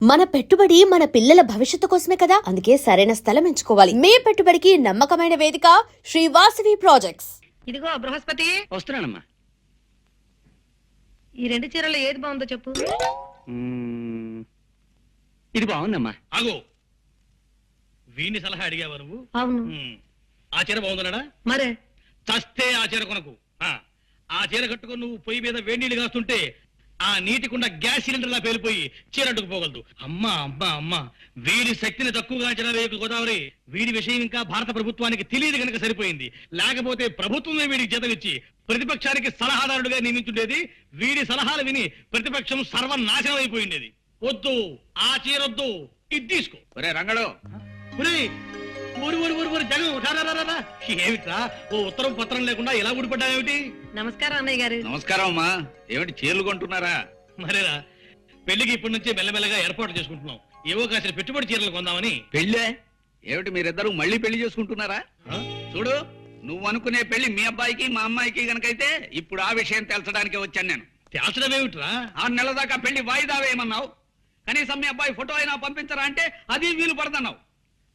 మన పెట్టుబడి మన పిల్లల భవిష్యత్తు కోసమే కదా, అందుకే సరైన స్థలం ఎంచుకోవాలి. మీ పెట్టుబడికి నమ్మకమైన వేదిక శ్రీ వాసవి ప్రాజెక్ట్స్. ఇదిగో బృహస్పతి, వస్తున్నానమ్మా. ఈ రెండు చీరలు ఏది బాగుందో చెప్పు. ఇది బాగుందమ్మా. ఆగు, వీడిని సలహా అడిగావా నువ్వు? అవును ఆ చీర బాగుందన్నాడా? మరే చస్తే ఆ చీర కొనకు. ఆ చీర కట్టుకుని నువ్వు పొయ్యి మీద వేడి నీళ్ళు కాస్తుంటే ఆ నీటికుండా గ్యాస్ సిలిండర్ లా పేలిపోయి చీర అడ్డుకుపోగలదు. అమ్మా అమ్మా అమ్మా, వీడి శక్తిని తక్కువగా అంచనా వేయకు గోదావరి. వీడి విషయం ఇంకా భారత ప్రభుత్వానికి తెలియదు కనుక సరిపోయింది. లేకపోతే ప్రభుత్వమే వీడికి జీతమిచ్చి ప్రతిపక్షానికి సలహాదారుడుగా నియమించుండేది. వీడి సలహాలు విని ప్రతిపక్షం సర్వనాశనం అయిపోయిండేది. వద్దు, ఆ చీరొద్దు, ఇది తీసుకో. ఒరే రంగడు, ఏమిట్రా ఓ ఉత్తరం పత్రం లేకుండా ఎలా ఊడిపడ్డావేమిటి? నమస్కారం అన్నయ్య గారు. నమస్కారం అమ్మా. ఏమిటి చీరలు కొంటున్నారా? మరేరా, పెళ్లికి ఇప్పటి నుంచే మెల్లమెల్లగా ఏర్పాటు చేసుకుంటున్నాం. ఏవో కాసిన పెట్టుబడి చీరలు కొందామని. పెళ్ళే ఏమిటి, మీరిద్దరు మళ్ళీ పెళ్లి చేసుకుంటున్నారా? చూడు, నువ్వు అనుకునే పెళ్లి మీ అబ్బాయికి మా అమ్మాయికి గనకైతే ఇప్పుడు ఆ విషయం తేల్చడానికి వచ్చాను నేను. తేల్చడం ఏమిట్రా? 6 నెలల దాకా పెళ్లి వాయిదా వేయమన్నావు. కనీసం మీ అబ్బాయి ఫోటో అయినా పంపించరా అంటే అది వీలు పడదన్నావు.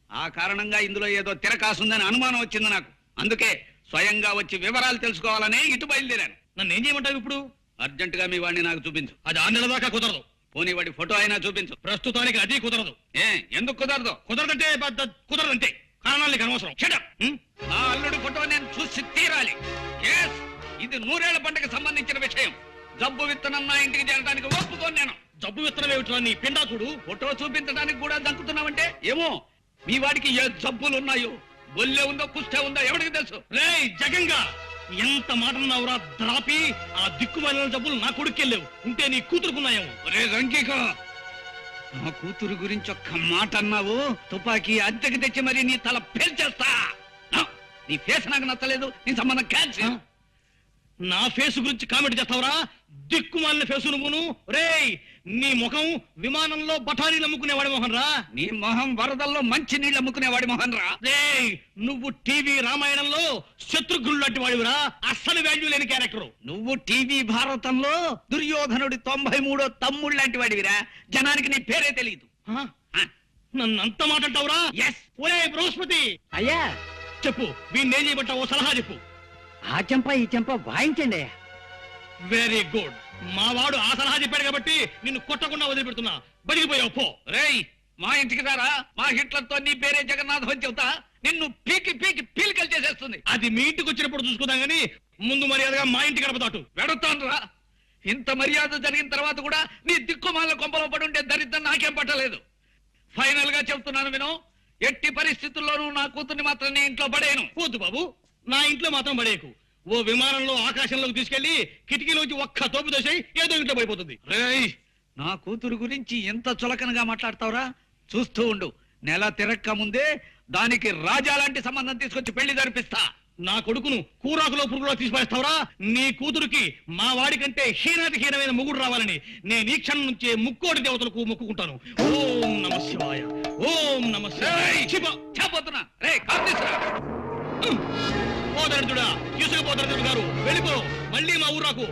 ఆ కారణంగా ఇందులో ఏదో తిరకాసుందని అనుమానం వచ్చింది నాకు. అందుకే స్వయంగా వచ్చి వివరాలు తెలుసుకోవాలనే ఇటు బయలుదేరాను. నన్ను ఏం చేయమంటావు ఇప్పుడు? అర్జెంటుగా మీ వాడిని నాకు చూపించు. అది 6 నెలల దాకా కుదరదు. పోనీ వాడి ఫోటో అయినా చూపించు. ప్రస్తుతానికి అది కుదరదు. ఎందుకు కుదరదు? కుదరదంటే కుదరదంటే కారణాలు నీకు అనవసరం. Shut up. నా అల్లుడి ఫోటో నేను చూసి తీరాలి. ఇది 100 ఏళ్ల పంటకు సంబంధించిన విషయం. జబ్బు విత్తనం నా ఇంటికి చేరడానికి ఒప్పుకోను నేను. జబ్బు విత్తనం ఏమిట్రా నీ పిండాకుడు? ఫోటో చూపించడానికి కూడా దక్కుతున్నావంటే ఏమో మీ వాడికి ఏ జబ్బులు ఉన్నాయో, బొల్లే ఉందో కుష్టే ఉందో ఎవరికి తెలుసు. రేయ్ జగంగా, ఎంత మాట అన్నావురా ద్రాపి? ఆ దిక్కుమాలిన జబ్బులు నా కొడుకెళ్ళేవు. ఉంటే నీ కూతురుకున్నాయేమో. రే రంకిక, నా కూతురు గురించి ఒక్క మాట అన్నావు, తుపాకీ అద్దెకి తెచ్చి మరి నీ తల పేల్చేస్తా. నీ ఫేస్ నాకు నచ్చలేదు, నీ సంబంధం క్యాన్సిల్. నా ఫేస్ గురించి కామెంట్ చేస్తావురా? దిక్కుమాలిన ఫేసు నువ్వును. రేయ్, నీ ముఖం విమానంలో బఠానీలు అమ్ముకునేవాడి మొహన్ రా. నీ మొహం వరదల్లో మంచి నీళ్ళు అమ్ముకునేవాడి మొహన్ రా. రేయ్, నువ్వు టీవీ రామాయణంలో శత్రుఘ్నుడు లాంటి వాడివిరా. అస్సలు వాల్యూ లేని క్యారెక్టర్. నువ్వు టీవీ భారతంలో దుర్యోధనుడి 93వ తమ్ముడు లాంటి వాడివిరా. జనానికి నీ పేరే తెలియదు. నన్ను అంత మాట అంటావురా? ఎస్. ఒరే బృహస్పతి, అయ్యా, చెప్పు, వీణ్ణేం చేయబట్టావో సలహా చెప్పు. ఆ చెంప ఈ చెంప వాయించండి. Very good. మా వాడు ఆ సలహా చెప్పాడు కాబట్టి నిన్ను కొట్టకుండా వదిలిపెడుతున్నా. బడిగిపోయావు పో. రేయ్, మా ఇంటికి రారా. మా హిట్లర్తో నీ పేరే జగన్నాథం అని చెబుతా. నిన్ను పీకి పీకి పీలికలు చేసేస్తుంది. అది మీ ఇంటికి వచ్చినప్పుడు చూసుకుందాం గానీ ముందు మర్యాదగా మా ఇంటి గడప దాటు. వెడుతాను రా. ఇంత మర్యాద జరిగిన తర్వాత కూడా నీ దిక్కుమాల కొంపలో పడి ఉంటే దరిద్రం నాకేం పట్టలేదు. ఫైనల్ గా చెప్తున్నాను విను, ఎట్టి పరిస్థితుల్లోనూ నా కూతుర్ని మాత్రం నీ ఇంట్లో పడేయను. వద్దు బాబు, నా ఇంట్లో మాత్రం పడేయకు. ఓ విమానంలో ఆకాశంలోకి తీసుకెళ్లి కిటికీలోంచి ఒక్క తోపు దోసేయి, ఏదో ఇంట్లో పడిపోతుంది. రేయ్, నా కూతురు గురించి ఎంత చులకనగా మాట్లాడతావురా? చూస్తూ ఉండు, నెల తిరక్క ముందే దానికి రాజా లాంటి సంబంధం తీసుకొచ్చి పెళ్లి జరిపిస్తా. నా కొడుకును కూరాకులో పురుగులో తీసిపడేస్తావురా? నీ కూతురుకి మా వాడి కంటే హీనాతి హీనమైన మొగుడు రావాలని నేను ఈ క్షణం నుంచే ముక్కోటి దేవతలకు మొక్కుకుంటాను. ఓం నమ శివాయ, ఓం నమ శివాయ. చెప్పబోతున్నా. రే కార్తీసురా, పోదరుడా, తీసుకుపోతారు గారు, వెళ్ళిపో. మళ్ళీ మా ఊరాకు.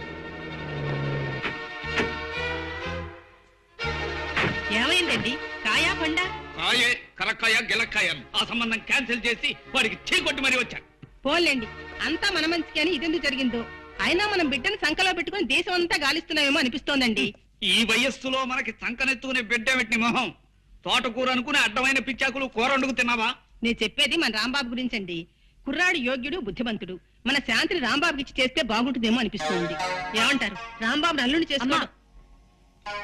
ఏమైందండి? కాయా పండా? కాయే, కరక్కాయ గిలక్కాయ. ఆ సంబంధం క్యాన్సిల్ చేసి వాడికి చీకొట్టి మరీ వచ్చా. పోలేండి, అంతా మన మంచికి అని ఇదెందుకు జరిగిందో. అయినా మనం బిడ్డను సంకలో పెట్టుకుని దేశం అంతా గాలిస్తున్నామేమో అనిపిస్తోందండి. ఈ వయస్సులో మనకి సంకనెత్తుకునే బిడ్డ వెట్టిన మొహం. తోటకూర అనుకుని అడ్డమైన పిచ్చాకులు కూర వండుకు తిన్నావా? నేను చెప్పేది మన రాంబాబు గురించండి. కుర్రాడు యోగ్యుడు, బుద్ధిమంతుడు. మన శాంతిని రాంబాబుకి ఇచ్చి చేస్తే బాగుంటుందేమో అనిపిస్తోంది. ఏమంటారు? రాంబాబు అల్లుని చేసుకోవడం.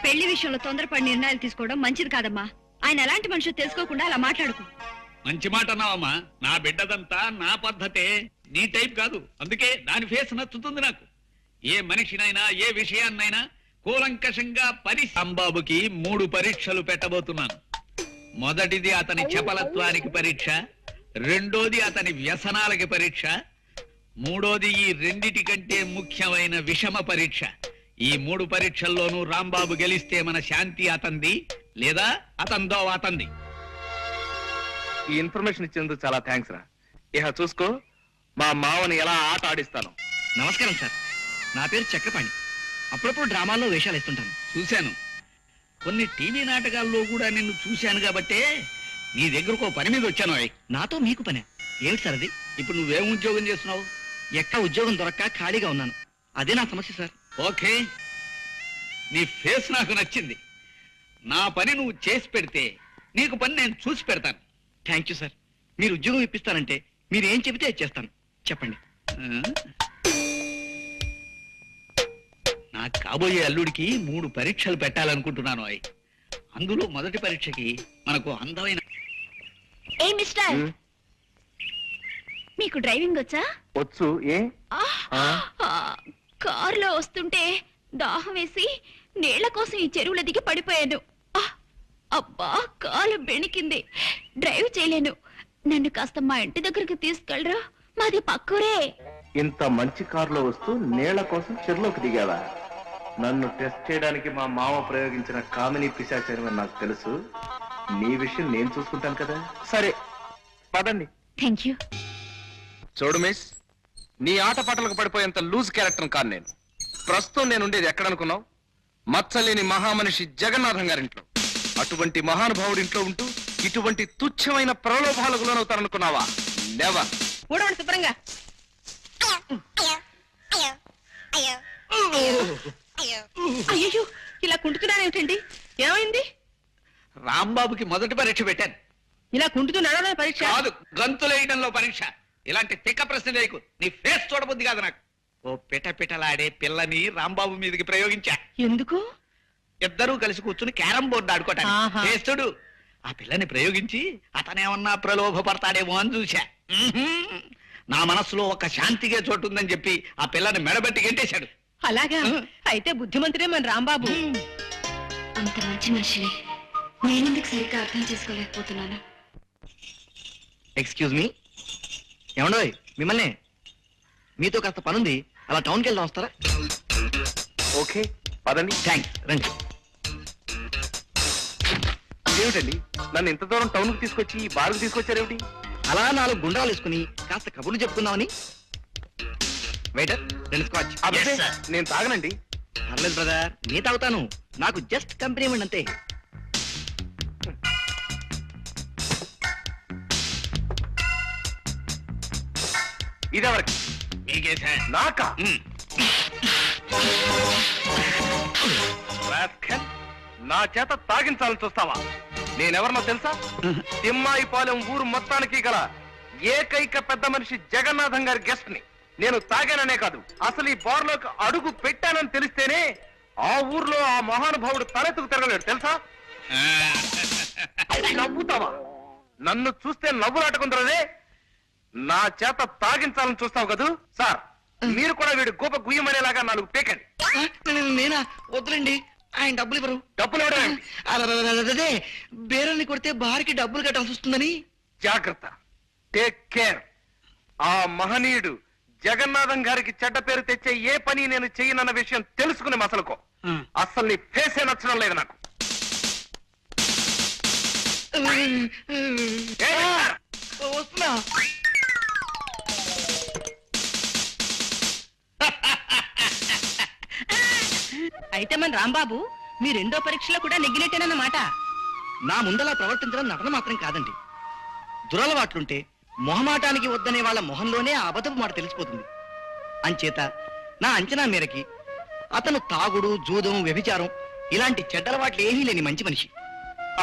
పెళ్లి విషయంలో తొందరపడి నిర్ణయాలు తీసుకోవడం మంచిది కాదమ్మా. ఆయన ఎలాంటి మనుషులు తెలుసుకోకుండా అలా మాట్లాడుకో. మంచి మాట అన్నావమ్మా. నా బిడ్డదంతా నా పద్ధతే, నీ టైప్ కాదు. అందుకే దాని ఫేస్ నచ్చుతుంది నాకు. ఏ మనిషినైనా ఏ విషయాన్నైనా కూలంకషంగా రాంబాబుకి 3 పరీక్షలు పెట్టబోతున్నాను. మొదటిది అతని చపలత్వానికి పరీక్ష, రెండోది అతని వ్యసనాలకి పరీక్ష, మూడోది ఈ రెండిటి కంటే ముఖ్యమైన విషమ పరీక్ష. ఈ 3 పరీక్షల్లోనూ రాంబాబు గెలిస్తే మన శాంతి అతంది, లేదా అతందో అతంది. ఈ ఇన్ఫర్మేషన్ ఇచ్చేందుకు చాలా థ్యాంక్స్ రా. ఇహ చూసుకో, మా మావని ఎలా ఆట ఆడిస్తాను. నమస్కారం సార్, నా పేరు చక్రపాణి. అప్పుడప్పుడు డ్రామాల్లో వేషాలు ఇస్తుంటాను. చూశాను. కొన్ని టీవీ నాటకాల్లో కూడా నిన్ను చూశాను కాబట్టే నీ దగ్గరకు ఓ పని మీద వచ్చాను ఓయ్. నాతో మీకు పనే ఏమిటి సార్ అది? ఇప్పుడు నువ్వేం ఉద్యోగం చేస్తున్నావు? ఎక్కడ ఉద్యోగం దొరక్క ఖాళీగా ఉన్నాను. అదే నా సమస్య సార్. ఓకే, నీ ఫేస్ నాకు నచ్చింది. నా పని నువ్వు చేసి పెడితే నీకు పని నేను చూసి పెడతాను. Thank you sir. మీరు ఉద్యోగం ఇప్పిస్తానంటే మీరు ఏం చెబితే అది చేస్తాను. చెప్పండి. నా కాబోయే అల్లుడికి 3 పరీక్షలు పెట్టాలనుకుంటున్నాను అయ్. అందులో మొదటి పరీక్షకి మనకు అందమైన ఏ మిస్టర్, మీకు డ్రైవింగ్ వచ్చా? వచ్చు. ఏ కారులో వస్తుంటే దాహం వేసి నీళ్ల కోసం ఈ చెరువుల దిగి పడిపోయాను. అబ్బా, కాలు బెణికింది. డ్రైవ్ చేయలేను. నన్ను కాస్త మా ఇంటి దగ్గరికి తీసుకెళ్ళరా? మాది పక్కూరే. ఇంత మంచి కారులో వస్తూ నీళ్ల కోసం చెరులోకి దిగావా? నన్ను టెస్ట్ చేయడానికి మా మామ ప్రయోగించిన కామిని పిశాచారమని నాకు తెలుసు. నీ విషయం నేను చూసుకుంటాను కదా. సరే పదండి. Thank you. చూడు మిస్, నీ ఆటపాటలకు పడిపోయేంత లూజ్ క్యారెక్టర్ కాదు నేను. ప్రస్తుతం నేను ఉండేది ఎక్కడనుకున్నావు? మచ్చలేని మహామనిషి జగన్నాథం గారింట్లో. అటువంటి మహానుభావుడి ఇంట్లో ఉంటూ ఇటువంటి తుచ్చమైన ప్రలోభాలకు లోనవుతారనుకున్నావా? నెవర్. ఊడవండి శుభ్రంగా. అయ్యో, ఇలా కుంటున్నానేమిటండి? ఏమైంది? రాంబాబుకి మొదటి పరీక్ష పెట్టాను. ఇలా కుంటుతూ నడవడం పరీక్ష కాదు, గంతులేయడంలో పరీక్ష. ఇలాంటి తిక్క ప్రశ్న లేకు. నీ ఫేస్ చూడబుద్ది కాదు నాకు. ఓ పిటపిటలాడే పిల్లని రాంబాబు మీదకి ప్రయోగించా. ఎందుకు? ఇద్దరూ కలిసి కూర్చుని క్యారం బోర్డు ఆడుకోవటానికి. ఆహా. చేస్తుడు ఆ పిల్లని ప్రయోగించి అతనేమన్నా ప్రలోభపడతాడేమో అని చూశా. నా మనసులో ఒక శాంతిగా చోటు ఉందని చెప్పి ఆ పిల్లని మెడబెట్టి గెంటేశాడు. అలాగా? అయితే బుద్ధిమంతుడే మన రాంబాబు. అంత మంచి మనిషిని నేనెందుకు సరిగ్గా అర్థం చేసుకోలేకపోతున్నాను. Excuse me. ఏమండోయ్, మిమ్మల్ని మీతో కాస్త పనుంది. అలా టౌన్కి వెళ్దాం, వస్తారా? ఓకే పదండి. థ్యాంక్స్, రండి. ఇదేమిటండి, నన్ను ఇంత దూరం టౌన్ కు తీసుకొచ్చి ఈ బార్కు తీసుకొచ్చారేమిటి? అలా 4 గుండ్రాలు వేసుకుని కాస్త కబుర్లు చెప్పుకుందామని. Waiter, 2 scotch. అబ్బే, నేను తాగనండి. పర్లేదు బ్రదర్, నీ తాగుతాను. నాకు జస్ట్ కంపెనీ ఇవ్వండి అంతే. ఇదెవరికి? మీకేసా? నాకా? ఉమ్. రాస్కెల్, నా చేత తాగించాలని చూస్తావా? నేనెవరినో తెలుసా? తిమ్మాయిపాలెం ఊరు మొత్తానికి గల ఏకైక పెద్ద మనిషి జగన్నాథం గారి గెస్ట్ ని. నేను తాగాననే కాదు, అసలు ఈ బార్లోకి అడుగు పెట్టానని తెలిస్తేనే ఆ ఊర్లో ఆ మహానుభావుడు తలెత్తుకు తిరగలేడు తెలుసా? నవ్వుతావా? నన్ను చూస్తే నవ్వులాటకుందరదే. నా చేత తాగించాలని చూస్తావు కదూ? సార్, మీరు కూడా వీడి గోప గుయ్యమనేలాగా 4 పేకండి. నేనా? వద్దులండి, ఆయన డబ్బులు ఇవ్వరు. డబ్బులు ఇవ్వడం ఏంటి? అదే బేరాన్ని కొడితే బారికి డబ్బులు కట్టాల్సి వస్తుందని. జాగ్రత్త, టేక్ కేర్. ఆ మహనీయుడు జగన్నాథం గారికి చెడ్డ పేరు తెచ్చే ఏ పని నేను చెయ్యనన్న విషయం తెలుసుకునే మసలుకో. అసలు నీ ఫేసే నచ్చడం లేదు నాకు. వస్తున్నా. అయితే మన రాంబాబు మీ 2వ పరీక్షలో కూడా నెగ్గినట్టేనన్నమాట. నా ముందలా ప్రవర్తించడం నటన మాత్రం కాదండి. దురలవాట్లుంటే మొహమాటానికి వద్దనే వాళ్ళ మొహంలోనే ఆ అబద్ధపు మాట తెలిసిపోతుంది. అంచేత నా అంచనా మేరకి అతను తాగుడు, జూదం, వ్యభిచారం ఇలాంటి చెడ్డలవాట్లు ఏమీ లేని మంచి మనిషి.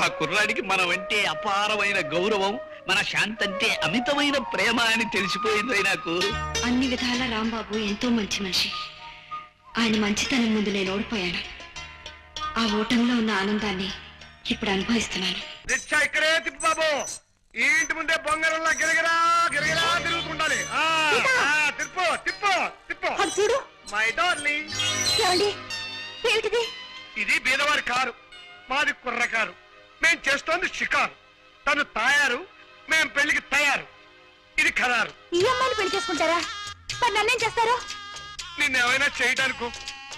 ఆ కుర్రాడికి మనమంటే అపారమైన గౌరవం, మన శాంతంటే అమితమైన ప్రేమ అని తెలిసిపోయింది నాకు. అన్ని విధాల రాంబాబు ఎంతో మంచి మనిషి. ఆయన మంచితనం ముందు నేను ఓడిపోయాను. ఆ ఓటంలో ఉన్న ఆనందాన్ని ఇప్పుడు అనుభవిస్తున్నాను. రిక్షా ఇక్కడే తిప్పు బాబు. ఈ ఇంటి ముందే బొంగరంలా గిరగిరా గిరగిరా తిరుగుతుండాలి. తిప్పు తిప్పు తిప్పు. చూడు, మై డార్లింగ్. ఏమిటిది? ఇది బీదవారి కారు, మాది కుర్ర కారు. మేం చేస్తోంది షికారు. తను తాయారు, మేం పెళ్లికి తయారు. ఇది ఖరారు. ఈ అమ్మాయిని పెళ్లి చేసుకుంటారా? మరి నన్నేం చేస్తారు? నిన్నేమైనా చేయడానికో,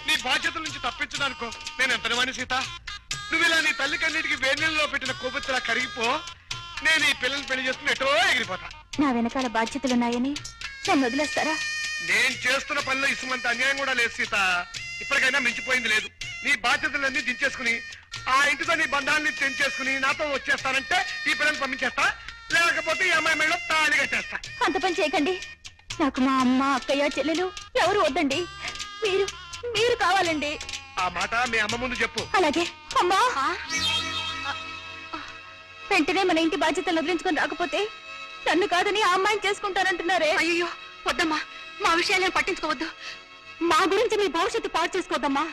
నీ బాధ్యతల నుంచి తప్పించడానికో నేను ఎంతనివాణి సీత. నువ్వు ఇలా నీ తల్లి కన్నిటికి వేణీళ్ళలో పెట్టిన కోపత్తులా కరిగిపో. నేను ఈ పిల్లల్ని పెళ్లి చేసుకుని ఎటో ఎగిరిపోతా. నా వెనకాల బాధ్యతలున్నాయని నన్ను వదిలేస్తారా? నేను చేస్తున్న పనిలో ఇసుమంత అన్యాయం కూడా లేదు సీత. ఇప్పటికైనా మించిపోయింది లేదు. నీ బాధ్యతలన్నీ దించేసుకుని ఆ ఇంటితో నీ బంధాన్ని తెంచేసుకుని నాతో వచ్చేస్తానంటే ఈ పిల్లల్ని పంపించేస్తా, లేకపోతే ఈ అమ్మాయి మెడలో తాళి కట్టేస్తా. అంత పని చేయకండి. నాకు మా అమ్మ అక్కయ్య చెల్లెలు ఎవరు వద్దండి. మీరు మీరు కావాలండి. ఆ మాట మీ అమ్మ ముందు చెప్పు. అలాగే. అమ్మా, వెంటనే మన ఇంటి బాధ్యతలు వదిలించుకొని రాకపోతే నన్ను కాదని ఆ అమ్మాయిని చేసుకుంటానంటున్నారే. అయ్యో వద్దమ్మా, మా విషయాలను పట్టించుకోవద్దు. మా గురించి మీ భవిష్యత్తు పాడు చేసుకోవద్దమ్మా.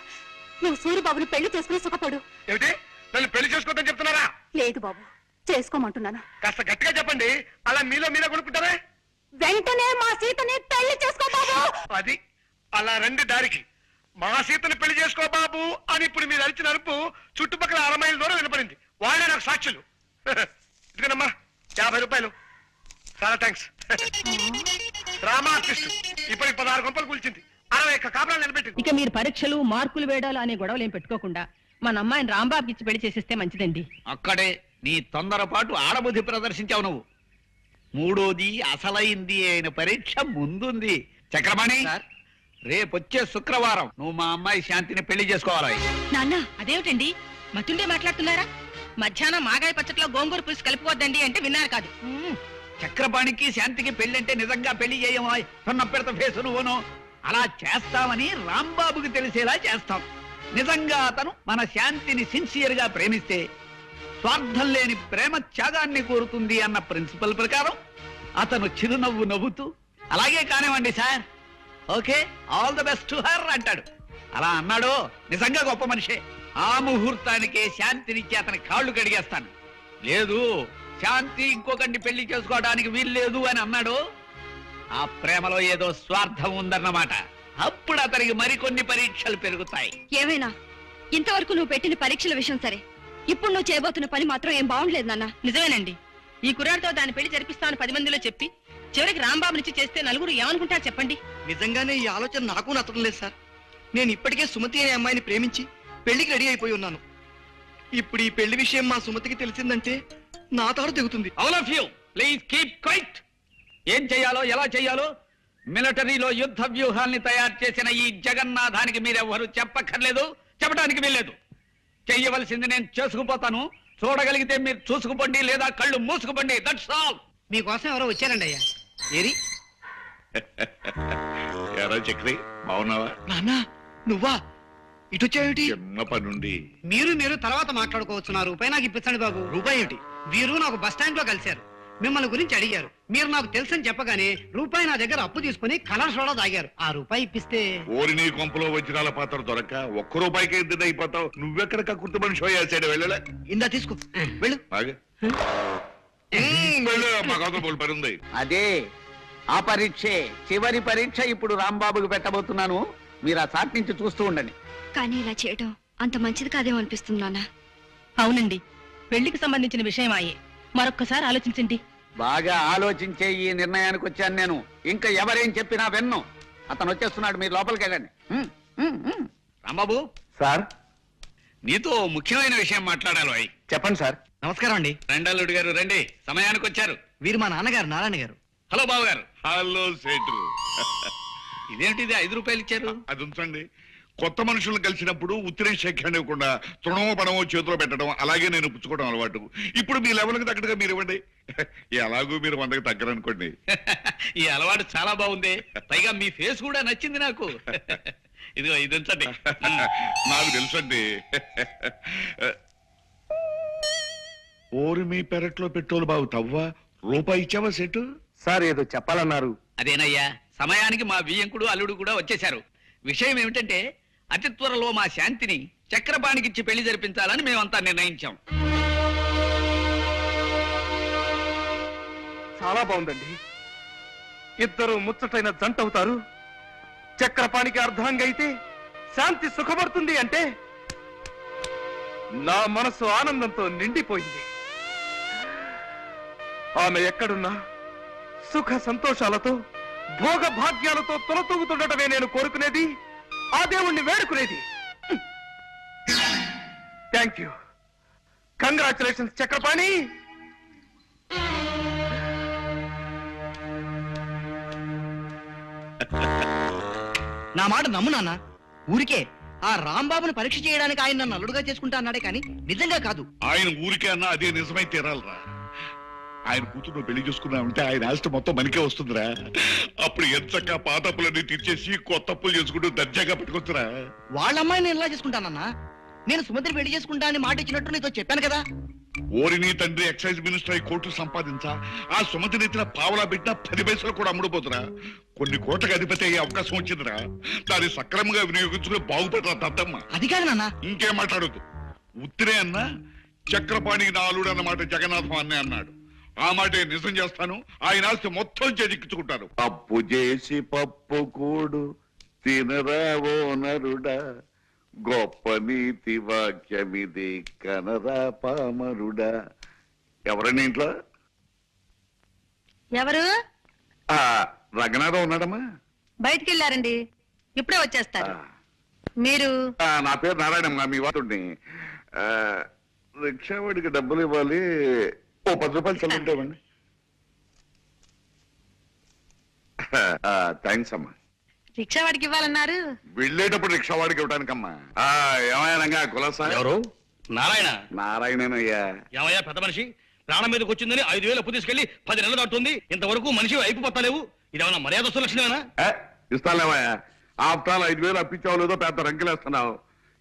నువ్వు సూర్యబాబుని పెళ్లి చేసుకుని సుఖపడు. ఏమిటి, నన్ను పెళ్లి చేసుకోవద్దని చెప్తున్నారా? లేదు బాబు, చేసుకోమంటున్నాను. కాస్త గట్టిగా చెప్పండి, అలా మీలో మీరే కొనుక్కుంటారా? వెంటనే మా సీతని పెళ్లి చేసుకో బాబు. అది అలా రండి దారికి. మా సీతని పెళ్లి చేసుకో బాబు అని ఇప్పుడు మీరు అరిచిన అరుపు చుట్టుపక్కల 6 మైళ్ళ దూరం వినపడింది. వాళ్ళే నాకు సాక్షులు. ఇదిగోనమ్మా 50 రూపాయలు. చాలా థ్యాంక్స్. డ్రామా ఆర్టిస్ట్ ఇప్పటికి 16 గంపలు కూల్చింది, 60 కాపురాలు నిలబెట్టింది. ఇక మీరు పరీక్షలు మార్కులు వేయడాలు అనే గొడవలు ఏం పెట్టుకోకుండా మన అమ్మాయిని రాంబాబుకి ఇచ్చి పెళ్లి చేసేస్తే మంచిదండి. అక్కడే నీ తొందరపాటు ఆడబుద్ధి ప్రదర్శించావు నువ్వు. మూడోది అసలైంది అయిన పరీక్ష ముందుంది. చక్రపాణి, రేపొచ్చే శుక్రవారం నువ్వు మా అమ్మాయి శాంతిని పెళ్లి చేసుకోవాలి. నాన్న, అదేమిటండి మతుండే మాట్లాడుతున్నారా? మధ్యాహ్నం మాగాయ పచ్చట్లో గోంగూర పులుసు కలుపుకోవద్దండి అంటే విన్నారు కాదు. చక్రపాణికి శాంతికి పెళ్ళంటే నిజంగా పెళ్లి చేయమో సొన్న పెడత ఫేసు నువ్వును. అలా చేస్తామని రాంబాబుకి తెలిసేలా చేస్తాం. నిజంగా అతను మన శాంతిని సిన్సియర్ గా ప్రేమిస్తే స్వార్థం లేని ప్రేమ త్యాగాన్ని కోరుతుంది అన్న ప్రిన్సిపల్ ప్రకారం అతను చిరునవ్వు నవ్వుతూ అలాగే కానివ్వండి sir, okay, all the best to her అంటాడు. అలా అన్నాడు, నిజంగా గొప్ప మనిషే. ఆ ముహూర్తానికే శాంతినిచ్చి అతని కాళ్ళు కడిగేస్తాను. లేదు, శాంతి ఇంకొకరిని పెళ్లి చేసుకోవడానికి వీల్లేదు అని అన్నాడు, ఆ ప్రేమలో ఏదో స్వార్థం ఉందన్నమాట. అప్పుడు అతనికి మరికొన్ని పరీక్షలు పెరుగుతాయి. ఏమైనా ఇంతవరకు నువ్వు పెట్టిన పరీక్షల విషయం సరే, ఇప్పుడు నువ్వు చేయబోతున్న పని మాత్రం ఏం బాగుండలేదు నాన్న. నిజమేనండి. ఈ కుర్రాడితో దాని పెళ్లి జరిపిస్తామని 10 మందిలో చెప్పి చివరికి రాంబాబునిచ్చి చేస్తే నలుగురు ఏమనుకుంటారు చెప్పండి. నిజంగానే ఈ ఆలోచన నాకు నచ్చడం లేదు సార్. నేను ఇప్పటికే సుమతి అనే అమ్మాయిని ప్రేమించి పెళ్లికి రెడీ అయిపోయి ఉన్నాను. ఇప్పుడు ఈ పెళ్లి విషయం మా సుమతికి తెలిసిందంటే నా తాడు తెగుతుంది. All of you please keep quiet. ఏం చెయ్యాలో ఎలా చెయ్యాలో మిలిటరీలో యుద్ధ వ్యూహాల్ని తయారు చేసిన ఈ జగన్నాథానికి మీరెవ్వరూ చెప్పక్కర్లేదు, చెప్పడానికి వీల్లేదు. చెయ్యవలసింది నేను చేసుకుపోతాను. చూడగలిగితే మీరు చూసుకుపోండి, లేదా కళ్ళు మూసుకుపోండి. That's all. మీకోసం ఎవరో వచ్చారండి అయ్యా. ఏరి ఎరా చక్రి, బాగున్నావా? నాన్న నువ్వా? ఇటొచ్చావేటి? చిన్న పనుండి. మీరు తర్వాత మాట్లాడుకోవచ్చు. నా రూపాయి నాకు ఇప్పించండి బాబు. రూపాయి ఏమిటి? వీరు నాకు బస్ స్టాండ్ లో కలిశారు, మిమ్మల్ని గురించి అడిగారు. మీరు నాకు తెలుసని చెప్పగానే రూపాయి నా దగ్గర అప్పు తీసుకుని కలర్ సోడా తాగారు. ఆ రూపాయి ఇప్పిస్తే ఓరి నీ కొంపలో వజ్రాల పాత్ర దొరక్క ఒక్క రూపాయికి ఎద్దు అయిపోతావు. నువ్వెక్కడ కక్కుర్తి మనిషి అయ్యాడు. వెళ్ళలే, ఇందా తీసుకో, వెళ్ళు. ఆగే. వెళ్ళు, మాకు అవతల పోలు పని ఉంది. అదే ఆ పరీక్షే చివరి పరీక్ష. ఇప్పుడు రాంబాబుకి పెట్టబోతున్నాను. మీరు ఆ చాట్ నుంచి చూస్తూ ఉండండి. కానీ ఇలా చేయడం అంత మంచిది కాదేమో అనిపిస్తుంది నాన్న. అవునండి, పెళ్లికి సంబంధించిన విషయం అయ్యే. మరొక్కసారి ఆలోచించండి. బాగా ఆలోచించే ఈ నిర్ణయానికి వచ్చాను నేను. ఇంకా ఎవరేం చెప్పినా విన్ను. అతను వచ్చేస్తున్నాడు, మీరు లోపలికి వెళ్ళండి. రాంబాబు సార్, నీతో ముఖ్యమైన విషయం మాట్లాడాలి. చెప్పండి సార్. నమస్కారం అండి. రెండల్లుడు గారు రండి, సమయానికి వచ్చారు. వీరు మా నాన్నగారు నారాయణ గారు. హలో బాబు గారు. హలో సేటు. ఇదేంటిది 5 రూపాయలు ఇచ్చారు? అది ఉంచండి. కొత్త మనుషులను కలిసినప్పుడు ఉత్తరే శఖ్యాన్ని ఇవ్వకుండా తృణమో పడమో చేతిలో పెట్టడం, అలాగే నేను పుచ్చుకోవడం అలవాటు. ఇప్పుడు మీ లెవెల్కి తగ్గట్టుగా మీరు ఇవ్వండి. ఎలాగూ మీరు 100కి తగ్గరనుకోండి. ఈ అలవాటు చాలా బాగుంది. పైగా మీ ఫేస్ కూడా నచ్చింది నాకు. ఇదిగో ఇది ఉంచండి. నాకు తెలుసండి. ఓరి మీ పెరట్లో పెట్రోలు బాగు తవ్వా. రూపాయి ఇచ్చావా సెటు? సార్ ఏదో చెప్పాలన్నారు. అదేనయ్యా, సమయానికి మా బియ్యంకుడు అల్లుడు కూడా వచ్చేశారు. విషయం ఏమిటంటే అతి త్వరలో మా శాంతిని చక్రపాణికిచ్చి పెళ్లి జరిపించాలని మేమంతా నిర్ణయించాం. చాలా బాగుందండి. ఇద్దరు ముచ్చటైన జంట అవుతారు. చక్రపాణికి అర్ధాంగ అయితే శాంతి సుఖపడుతుంది అంటే నా మనసు ఆనందంతో నిండిపోయింది. ఆమె ఎక్కడున్నా సుఖ సంతోషాలతో భోగ భాగ్యాలతో తొలతూగుతుండటమే నేను కోరుకునేది, ఆ దేవుణ్ణి వేడుకునేది. Thank you, congratulations Chakrapani. నా మాట నమ్ము నాన్న. ఊరికే ఆ రాంబాబుని పరీక్ష చేయడానికి ఆయన నన్ను అల్లుడుగా చేసుకుంటా అన్నాడే కానీ నిజంగా కాదు. ఆయన ఊరికే అన్నా అదే నిజమై తీరాలరా. ఆయన కూతురు పెళ్లి చేసుకున్నామంటే ఆయన ఆస్తి మొత్తం మనకే వస్తుందిరా. అప్పుడు ఎంచక్క పాత అప్పులన్నీ తీర్చేసి కొత్త అప్పులు చేసుకుంటూ దర్జాగా పెట్టుకొచ్చురా. వాళ్ళ అమ్మాయిని నేను ఎలా చేసుకుంటానన్నా? నేను సుమంత్రి పెళ్లి చేసుకుంటా అని మాట ఇచ్చినట్టు నీతో చెప్పాను కదా. ఓరి నీ తండ్రి ఎక్సైజ్ మినిస్టర్ అయి కోట్లు సంపాదించా ఆ సుమతి నెత్తిన పావలా పెట్టినా 10 పైసలు కూడా అమ్ముడుపోతురా. కొన్ని కోట్లకు అధిపతి అయ్యే అవకాశం వచ్చిందిరా. దాన్ని సక్రమంగా వినియోగించుకుని బాగుపడరా దద్దమ్మ. అది కాదు నాన్న. ఇంకేం మాట్లాడద్దు. ఉత్తిరే అన్నా చక్రపాణికి నా అల్లుడు అన్నమాట జగన్నాథం అన్నే అన్నాడు. ఆ మాట నిజం చేస్తాను. ఆయన ఆస్తి మొత్తం చేజిక్కించుకుంటాను. అప్పు చేసి పప్పు కూడు తినరావో నరుడా, గొప్ప నీతి వాక్యమిది కనరా పామరుడా. ఎవరన్నా ఇంట్లో? ఎవరు? ఆ రంగనాథం ఉన్నాడమ్మా. బయటికి వెళ్ళారండి, ఇప్పుడే వచ్చేస్తారు. మీరు? నా పేరు నారాయణమ్మ, మీ వాడుని. రిక్షావాడికి డబ్బులు ఇవ్వాలి. ఓ 10 రూపాయలు చల్లుంటామండి. థ్యాంక్స్ అమ్మా. రిక్షా వాడికి ఇవ్వాలన్నారు. వెళ్ళేటప్పుడు రిక్షావాడికి ఇవ్వడానికమ్మా. ఏమయ్యానంగా కులసా? ఎవరు? నారాయణ. నారాయణనయ్యా. ఏమయ్యా పెద్ద మనిషి, ప్రాణం మీదకి వచ్చిందని 5,000 అప్పు తీసుకెళ్లి 10 నెలలు దాటుతుంది, ఇంతవరకు మనిషి వైపు పత్తలేవు. ఇదేమన్నా మర్యాద లక్షణమేనా? ఇస్తాలేవయ్యా. ఆఫ్టర్ 5,000 అప్పించావు లేదో పెద్ద రంకెలేస్తున్నావు.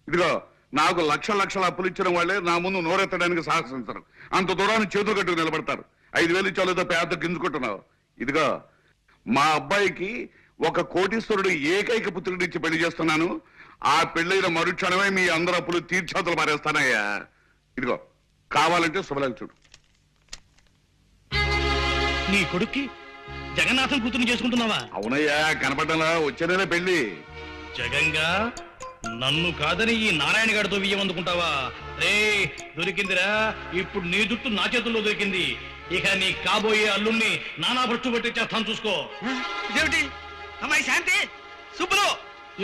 ఇదిగో నాకు లక్షల అప్పులు ఇచ్చిన వాళ్ళే నా ముందు నోరెత్తడానికి సాహసించరు. అంత దూరాన్ని చేతులు కట్టుకు నిలబడతారు. 5,000 ఇచ్చావు లేదో పెద్ద గింజుకుంటున్నావు. ఇదిగో మా అబ్బాయికి ఒక కోటీశ్వరుడు ఏకైక పుత్రుడిచ్చి పెళ్లి చేస్తున్నాను. ఆ పెళ్లైన మరుక్షణమే మీ అందరు అప్పులు తీర్చేతలు మారేస్తానయ్యా. ఇదిగో కావాలంటే శుభలేఖ చూడు. నీ కొడుక్కి జగన్నాథం కూతురు చేసుకుంటున్నావా? అవునయ్యా, కనపడ్డా వచ్చే నెల పెళ్లి. జగంగా నన్ను కాదని ఈ నారాయణ గారితో బియ్యం అందుకుంటావా? రే దొరికిందిరా, ఇప్పుడు నీ జుట్టు నా చేతుల్లో దొరికింది. ఇక నీ కాబోయే అల్లుణ్ణి నానా భ్రష్టు పట్టించేస్తాను చూసుకో. ఇదేమిటి అమ్మాయి శాంతి? సుబ్బులు!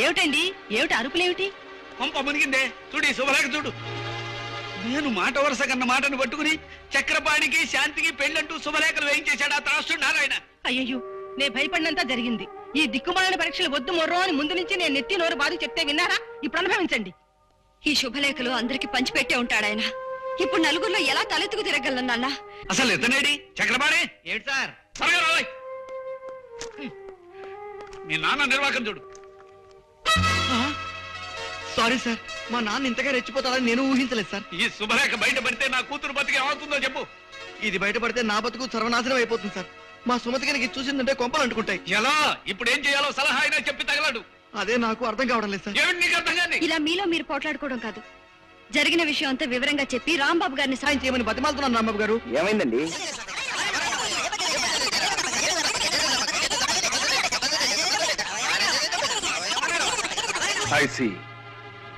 ఏమిటండి, ఏమిటి అరుపులేమిటి? పంప మునిగిందే. చూడు ఈ శుభలేఖ చూడు. నేను మాట వరుస కన్న మాటను పట్టుకుని చక్రపాణికి శాంతికి పెళ్ళంటూ శుభలేఖలు వేయించేశాడు ఆ త్రాసుడు నారాయణ. అయ్యయ్యో, నే భయపడినంత జరిగింది. ఈ దిక్కుమాలిన పరీక్షలు వద్దు మొర్రో అని ముందు నుంచి నేను నెత్తి నోరు బాధ చెప్తే విన్నారా? ఇప్పుడు అనుభవించండి. ఈ శుభలేఖలు అందరికి పంచిపెట్టే ఉంటాడాయన. ఇప్పుడు నలుగురిలో ఎలా తలెత్తుకు తిరగలను నాన్న? అసలు ఎత్తనేడి చక్రపాణి? ఏమిటి సార్? త్వరగా రావాయ్. మీ నాన్న నిర్వాకం చూడు. సారీ సార్, మా నాన్న ఇంతగా రెచ్చిపోతాడని నేను ఊహించలేదు సార్. ఈ శుభలేఖ బయట పడితే నా కూతురు బతికి ఏమవుతుందో చెప్పు. ఇది బయటపడితే నా బతుకు సర్వనాశనం అయిపోతుంది సార్. మా సుమతి గారికి చూసిందంటే కొంపలు అంటుకుంటాయి. ఎలా? ఇప్పుడు ఏం చేయాలో సలహా అయినా చెప్పి తగలడు. అదే నాకు అర్థం కావడం లేదు సార్. ఏమిటి నీకు అర్థం కాని? ఇలా మీలో మీరు పోట్లాడుకోవడం కాదు, జరిగిన విషయం అంతా వివరంగా చెప్పి రాంబాబు గారిని సాయం చేయమని బతిమాలుతున్నాను రాంబాబు గారు. ఏమైందండి?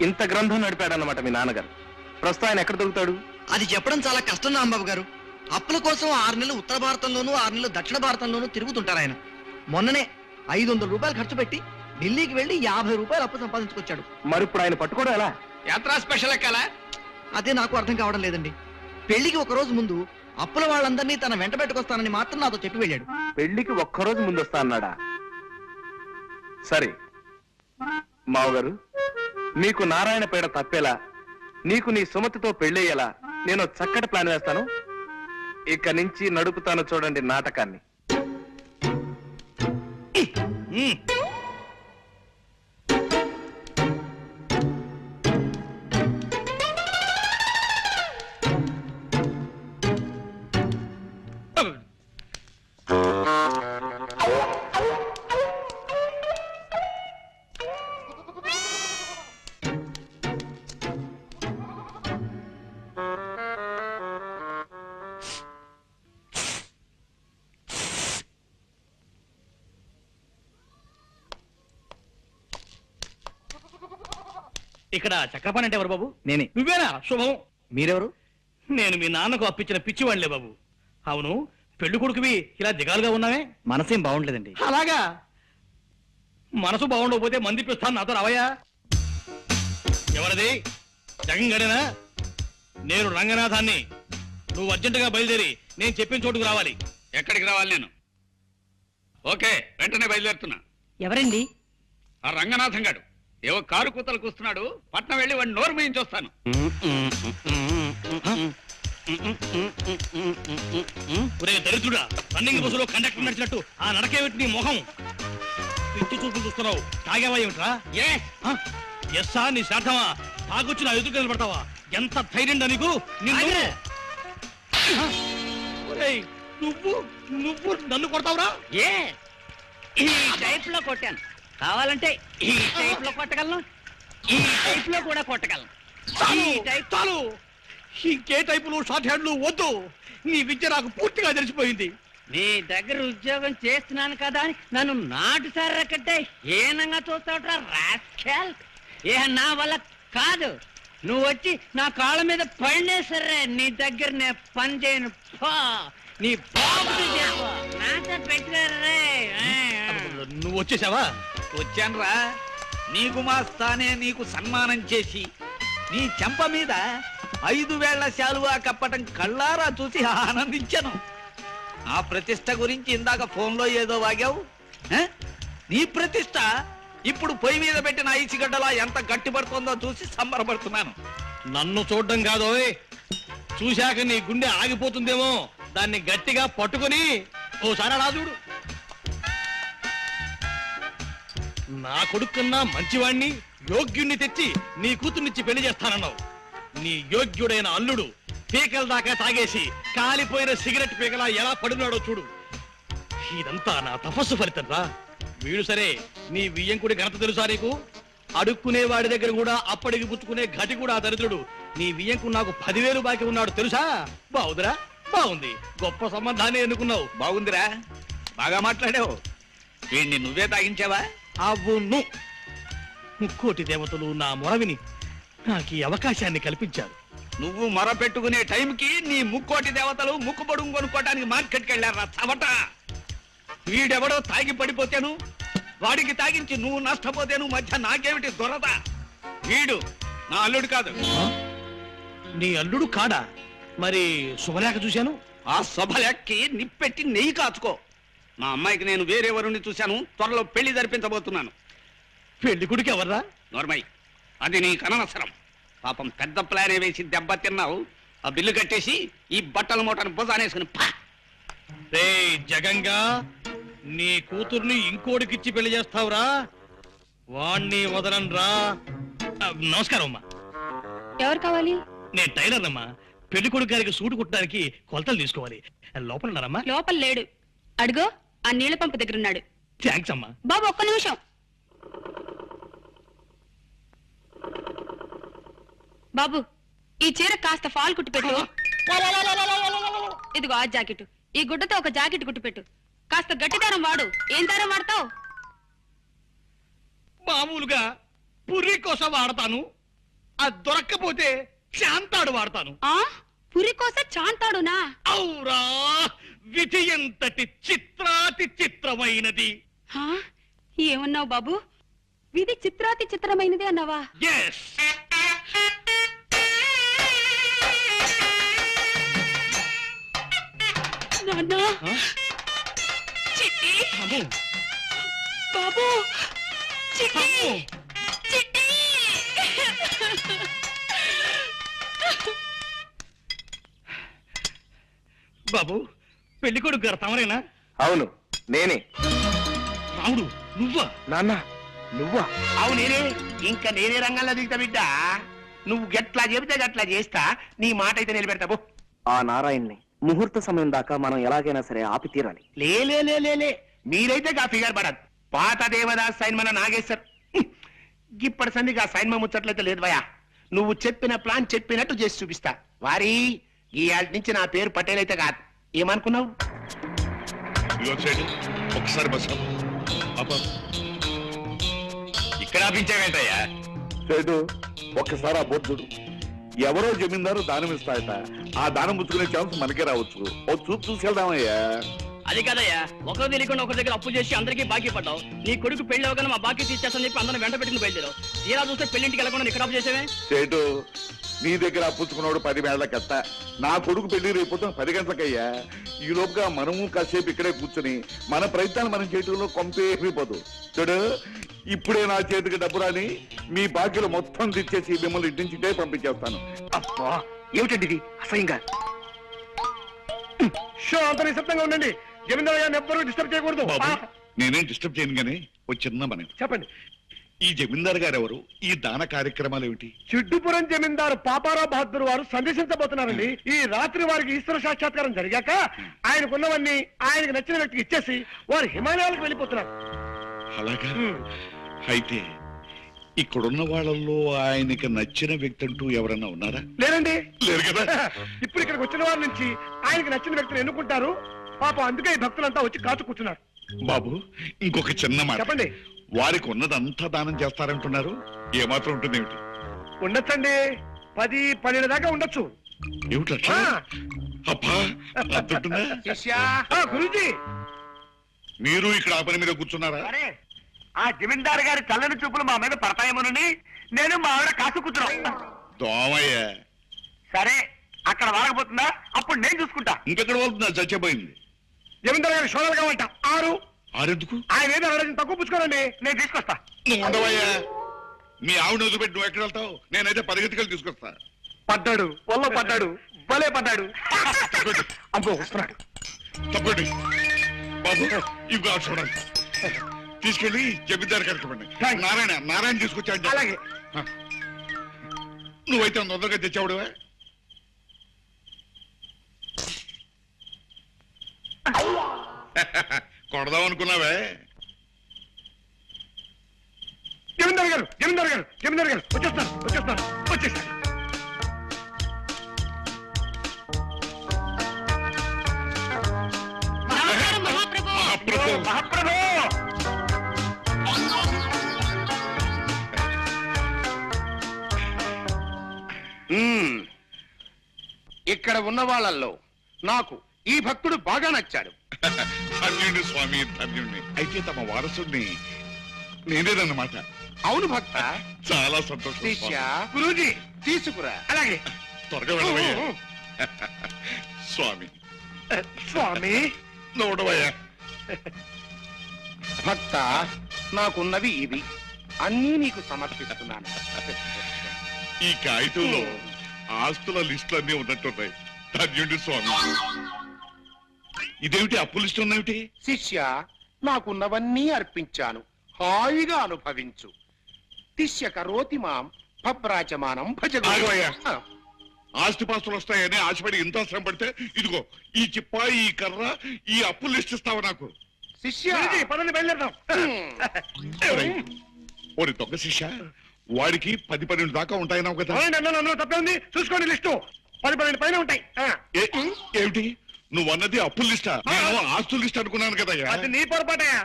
ఇంత గ్రంథం నడిపాడన్నమాట మీ నాన్నగారు. ప్రస్తుతం ఆయన ఎక్కడ దొరుకుతాడు? అది చెప్పడం చాలా కష్టం రాంబాబు గారు. అప్పుల కోసం 6 నెలలు ఉత్తర భారతంలోనూ 6 నెలలు దక్షిణ భారతంలోనూ తిరుగుతుంటారు ఆయన. మొన్ననే 500 రూపాయలు ఖర్చు పెట్టి ఢిల్లీకి వెళ్లి 50 రూపాయలు అప్పు సంపాదించుకొచ్చాడు. మరి ఇప్పుడు ఆయన పట్టుకోవడం ఎలా? యాత్రా స్పెషల్ ఎక్కాలా? అదే నాకు అర్థం కావడం లేదండి. పెళ్లికి ఒక రోజు ముందు అప్పుల వాళ్ళందరినీ తన వెంట పెట్టుకొస్తానని మాత్రం నాతో చెప్పి వెళ్ళాడు. పెళ్లికి ఒక్కరోజు ముందు వస్తా అన్నాడా? సరే మావగారు, నీకు నారాయణ పేడ తప్పేలా, నీకు నీ సుమతితో పెళ్ళయ్యేలా నేను చక్కటి ప్లాన్ వేస్తాను. ఇక నుంచి నడుపుతాను చూడండి నాటకాన్ని. ఇక్కడ చక్రపాణి అంటే ఎవరు బాబు? నేనే. నువ్వేనా? శుభం. మీరెవరు? నేను మీ నాన్నకు అప్పించిన పిచ్చివాళ్లే బాబు. అవును, పెళ్లి కొడుకువి ఇలా దిగాలుగా ఉన్నావే? మనసేం బాగుండలేదండి. అలాగా? మనసు బాగుండకపోతే మంది పిస్తాను, నాతో రావయ్యా. ఎవరిది? జగన్ గడేనా? నేను రంగనాథాన్ని. నువ్వు అర్జెంటుగా బయలుదేరి నేను చెప్పిన చోటుకు రావాలి. ఎక్కడికి రావాలి నేను? ఓకే, వెంటనే బయలుదేరుతున్నా. ఎవరండి? ఆ రంగనాథం గాడు ఏవో కారు కూతలకు వస్తున్నాడు, పట్నం వెళ్ళి వాడిని నోరు మేయించి వస్తాను. ఒరే దరిద్రుడా, రన్నింగ్ బస్సులో కండక్టర్ నడిచినట్టు ఆ నడకేమిటి నీ మొహం? పిచ్చి చూపులు చూస్తున్నావు. తాగేవా ఏమిట్రా? ఎస్సా నీ శ్రాద్ధమా? తాగొచ్చి నా ఎదురు నిలబడతావా? ఎంత ధైర్యం నీకు? నిన్ను ఒరేయ్, నువ్వు నన్ను కొడతావురా? ఈ టైప్ లో కొట్టాను. కావాలంటే ఈ టైప్ లో కొట్టగలను, ఈ టైప్ లో కూడా కొట్టగలను. చాలు, ఇంకే టైపులు షార్ట్ హ్యాండ్లు వద్దు. నీ విద్య నాకు పూర్తిగా తెలిసిపోయింది. నీ దగ్గర ఉద్యోగం చేస్తున్నాను కదా అని నన్ను నాటు సారకంటే హీనంగా చూస్తావుట్రా రాస్కెల్. ఏ నా వల్ల కాదు. నువ్వు వచ్చి నా కాళ్ళ మీద పడినే సరే నీ దగ్గర నేను పని చేయను. నీ బాబుని చెప్పు, నాతో పెట్టుకోరే. నువ్వు వచ్చేసావా? వచ్చానురా. నీకు మా స్థానే నీకు సన్మానం చేసి నీ చెంప మీద 5 వేళ్ల శాలువా కప్పటం కళ్ళారా చూసి ఆనందించాను. ఆ ప్రతిష్ట గురించి ఇందాక ఫోన్లో ఏదో వాగావు. నీ ప్రతిష్ట ఇప్పుడు పొయ్యి మీద పెట్టిన ఐసిగడ్డలా ఎంత గట్టిపడుతుందో చూసి సంబరపడుతున్నాను. నన్ను చూడడం కాదు, చూశాక నీ గుండె ఆగిపోతుందేమో. దాన్ని గట్టిగా పట్టుకొని ఓసారి అలా చూడు. నా కొడుకున్నా మంచివాణ్ణి, యోగ్యుణ్ణి తెచ్చి నీ కూతుర్నిచ్చి పెళ్లి చేస్తానన్నావు. నీ యోగ్యుడైన అల్లుడు పీకల దాకా తాగేసి కాలిపోయిన సిగరెట్ పీకలా ఎలా పడున్నాడో చూడు. ఇదంతా నా తపస్సు ఫలితం రా. వీడు సరే, నీ వియ్యంకుడి ఘనత తెలుసా నీకు? అడుక్కునే వాడి దగ్గర కూడా అప్పటికి పుచ్చుకునే ఘటి కూడా దరిద్రుడు. నీ వియ్యంకుడు నాకు 10,000 బాకీ ఉన్నాడు తెలుసా? బాగుందిరా, బాగుంది. గొప్ప సంబంధాన్ని ఎన్నుకున్నావు. బాగుందిరా, బాగా మాట్లాడావు. వీడిని నువ్వే తాగించావా? అవును. ముక్కోటి దేవతలు నా మొరవిని నాకు ఈ అవకాశాన్ని కల్పించారు. నువ్వు మొర పెట్టుకునే టైంకి నీ ముక్కోటి దేవతలు ముక్కు పొడుగు కొనుక్కోటానికి మార్కెట్కి వెళ్ళారా చవట. వీడెవడో తాగి పడిపోతేను, వాడికి తాగించి నువ్వు నష్టపోతేను మధ్య నాకేమిటి దొరద? వీడు నా అల్లుడు కాదు. నీ అల్లుడు కాడా? మరి శుభలేఖ చూశాను. ఆ శుభలేఖకి నిప్పెట్టి నెయ్యి కాచుకో. మా అమ్మాయికి నేను వేరే వరుణ్ణి చూశాను. త్వరలో పెళ్లి జరిపించబోతున్నాను. పెళ్లి కొడుకు ఎవర్రా? నోర్మై, అది నీ కనవసరం. పాపం పెద్ద ప్లానే వేసి దెబ్బ తిన్నావు. ఆ బిల్లు కట్టేసి ఈ బట్టల మూటను భుజానేసుకుని పా. రే జగంగా, నీ కూతుర్ని ఇంకోడికిచ్చి పెళ్లి చేస్తావురా? వాణ్ణి వదలనరా. నమస్కారం అమ్మా. ఎవరు కావాలి? నేను టైలర్ అమ్మా. పెళ్లి కొడుకు గారికి సూటు కుట్టడానికి కొలతలు తీసుకోవాలి. లోపల ఉన్నారమ్మా? లోపల లేడు. అడుగో, ఆ నీళ్ల పంపు దగ్గర ఉన్నాడు. థ్యాంక్స్ అమ్మా. బాబు ఒక్క నిమిషం. బాబు, ఈ చీర కాస్త ఫాల్ కుట్టిపెట్టు. ఇదిగో ఆ జాకెట్. ఈ గుడ్డతో ఒక జాకెట్ కుట్టిపెట్టు. కాస్త గట్టి దారం వాడు. ఏం దారం వాడతావు? మామూలుగా పుర్రి కోసం వాడతాను. అది దొరక్కపోతే శాంతాడు వాడతాను. ఆ పురి కోసం చాంతాడునా? ఔరా, విధి ఎంతటి చిత్రాతి చిత్రమైనది. హా? ఏమన్నావు బాబు? విధి చిత్రాతి చిత్రమైనది అన్నావా? ఎస్. నాన్నా, చిట్టి, బాబు, చిట్టి, చిట్టి. బాబు, పెళ్లి కొడుకు గారు తమరేనా? అవును, నేనే. రాముడు, నువ్వా? నాన్న నువ్వా? అవును నేనే. ఇంకా నేనే రంగంలో దిగుతా బిడ్డ. నువ్వు గట్లా చెబితే గట్లా చేస్తా. నీ మాట అయితే నిలబెడతావు. ఆ నారాయణ్ని ముహూర్త సమయం దాకా మనం ఎలాగైనా సరే ఆపి తీరాలి. లే మీరైతే గా ఫిగర్ పడదు. పాత దేవదాస్ సైన్ మన నాగేశ్వర్ ఇప్పటి సందికి ఆ సైన్ ముచ్చట్లయితే లేదు భయా. నువ్వు చెప్పిన ప్లాన్ చెప్పినట్టు చేసి చూపిస్తా. వారి ఈ ఆటి నుంచి నా పేరు పటేల్ అయితే కాదు. ఏమనుకున్నావు? ఒకసారి బస్ ఇక్కడ ఆపించావేంటయ్యా? సేటు ఒక్కసారి ఆ బోర్డు చూడు. ఎవరో జమీందారు దానం ఇస్తాయట. ఆ దానం పుచ్చుకునే ఛాన్స్ మనకే రావచ్చు. ఓ చూపు చూసుకెళ్దామయ్యా. అది కదయ్యా, ఒకరు తెలియకుండా ఒకరి దగ్గర అప్పు చేసి అందరికీ బాకీ పడ్డావు. నీ కొడుకు పెళ్లి అవగానే మా బాకీ తీర్చేస్తానని చెప్పి అందరం వెంట పెట్టుకుని బయలుదేరావు. ఇలా చూస్తే పెళ్లింటికి వెళ్ళకుండా ఇక్కడ అప్పు చేసేవే. సేటు నీ దగ్గర పుచ్చుకున్నాడు 10 వేళ్ల కట్ట. నా కొడుకు పెళ్లి రేపు 10 గంటలకయ్యా. ఈ లోపుగా మనము కాసేపు ఇక్కడే కూర్చుని మన ప్రయత్నాలు మనం చేయటంలో కొంపేమిపోదు. చూడు, ఇప్పుడే నా చేతికి డబ్బు రాని మీ బాకీలు మొత్తం తెచ్చేసి మిమ్మల్ని ఇంటి నుంచి ఇటే పంపించేస్తాను. అబ్బా ఏమిటండి ఇది అసహ్యంగా. షో అంత నిశ్శబ్దంగా ఉండండి. జమీందారు గారిని ఎవ్వరూ డిస్టర్బ్ చేయకూడదు. బాబు, నేనేం డిస్టర్బ్ చేయను కానీ ఒక చిన్న మనం. చెప్పండి. ఈ జమీందారు గారు ఎవరు? ఈ దాన కార్యక్రమాలు ఏమిటి? చిడ్డుపురం జమీందారు పాపారావు బహదూర్ వారు సందేశించబోతున్నారండి. ఈ రాత్రి వారికి ఈశ్వర సాక్షాత్కారం జరిగాక ఆయనకున్నవన్నీ ఆయనకు నచ్చిన వ్యక్తికి ఇచ్చేసి వారు హిమాలయాలకు వెళ్ళిపోతున్నారు. అలాగా? అయితే ఇక్కడున్న వాళ్ళల్లో ఆయనకి నచ్చిన వ్యక్తి అంటూ ఎవరన్నా ఉన్నారా? లేరండి. లేరు కదా. ఇప్పుడు ఇక్కడికి వచ్చిన వారి నుంచి ఆయనకు నచ్చిన వ్యక్తిని ఎన్నుకుంటారు. పాపం అందుకే ఈ భక్తులంతా వచ్చి కాచు కూర్చున్నారు. బాబు, ఇంకొక చిన్న మాట. చెప్పండి. వారికి ఉన్నదంతా దానం చేస్తారంటున్నారు. ఏమాత్రం ఉంటుంది ఏమిటి? ఉండొచ్చండి. 10-12 దాకా ఉండొచ్చు. ఏమిటా? అబ్బా, అంతుంటుందా? గురూజీ, మీరు ఇక్కడ ఆ పని మీద కూర్చున్నారా? ఆ జమీందారు గారి చల్లని చూపులు మా మీద పడతాయేమోనని నేను మా ఆవిడ కాసు కూర్చున్నాం. దోమయ్య. సరే, అక్కడ వాడకపోతుందా? అప్పుడు నేను చూసుకుంటా. ఇంకెక్కడ వెళ్తుందా? చచ్చిపోయింది. జమీందారు గారి షోడలు కావంట 6. ఆరెందుకు? ఆయన ఏదో అడగడం తక్కువ పుచ్చుకోరండి. నేను తీసుకొస్తా. నువ్వు ఉండవయ్యా. మీ ఆవిడ వదిలిపెట్టి నువ్వు ఎక్కడ వెళ్తావు? నేనైతే పరిగెత్తుకెళ్ళి తీసుకొస్తా. పడ్డాడు, పొల్లో పడ్డాడు, భలే పడ్డాడు. అబ్బో వస్తున్నాడు. తప్పండి బాబు, ఇవి కాదు చూడండి. తీసుకెళ్ళి జమీందారు కరెక్ట్. నారాయణ తీసుకొచ్చా. అలాగే. నువ్వైతే తొందరగా తెచ్చావుడువా? కొడదాం అనుకున్నావే? జమీందారు గారు వచ్చేస్తాను. మహాప్రభు. ఇక్కడ ఉన్న వాళ్ళల్లో నాకు ఈ భక్తుడు బాగా నచ్చాడు. ధన్యుడి స్వామి, ధన్యుడిని. అయితే తమ వారసుడిని నేనేదన్నమాట. అవును భక్త. చాలా సంతోషం. గురూజీ తీసుకురా. అలాగే. త్వరగా వెళ్ళవయ్యా. స్వామి నోడవయ్యా. భక్త, నాకున్నవి ఇవి అన్నీ నీకు సమర్పిస్తున్నాను. ఈ కాగితంలో ఆస్తుల లిస్టులు అన్నీ ఉన్నట్టున్నాయి. ధన్యుడి స్వామి. ఇదేమిటి అప్పు లిస్టు ఉన్నేమిటి? శిష్య, నాకున్నవన్నీ అర్పించాను. హాయిగా అనుభవించు. శిష్య కరోతి మాం భబ్రాచమానం ఆగవయ్యా. భజ. ఆస్తిపాస్తులు వస్తాయని ఆశపడి ఇంత శ్రమ పడితే ఇదిగో ఈ చిప్ప, ఈ కర్ర, ఈ అప్పు లిస్ట్ ఇస్తావా నాకు? శిష్య పదని బయలుదేరదాం. ఓరి దొంగ శిష్య, వాడికి 10-12 దాకా ఉంటాయన్నావు కదా. అందులో తప్పే ఉంది. చూసుకోండి, లిస్టు 10-12 పైన ఉంటాయి. ఏమిటి నువ్వు అన్నది అప్పు లిస్టా? నేను ఆస్తుల లిస్ట్ అనుకున్నాను కదా. అది నీ పొరపాటయా.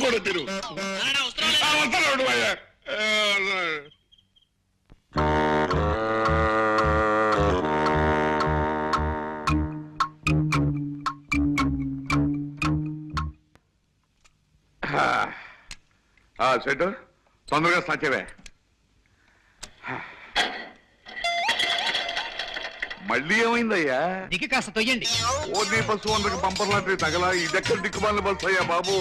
కూడా తెరు. వస్తాడు అయ్యా. సెట్ తొందరగా సాచేవే. మళ్ళీ ఏమైందయ్యా? దిక్కి కాస్త తొయ్యండి. ఓన్లీ బస్సు అందరికి బంపర్ లాంటి తగలా. ఇదెక్కడ దిక్కుమాలిన బస్సు అయ్యా బాబు?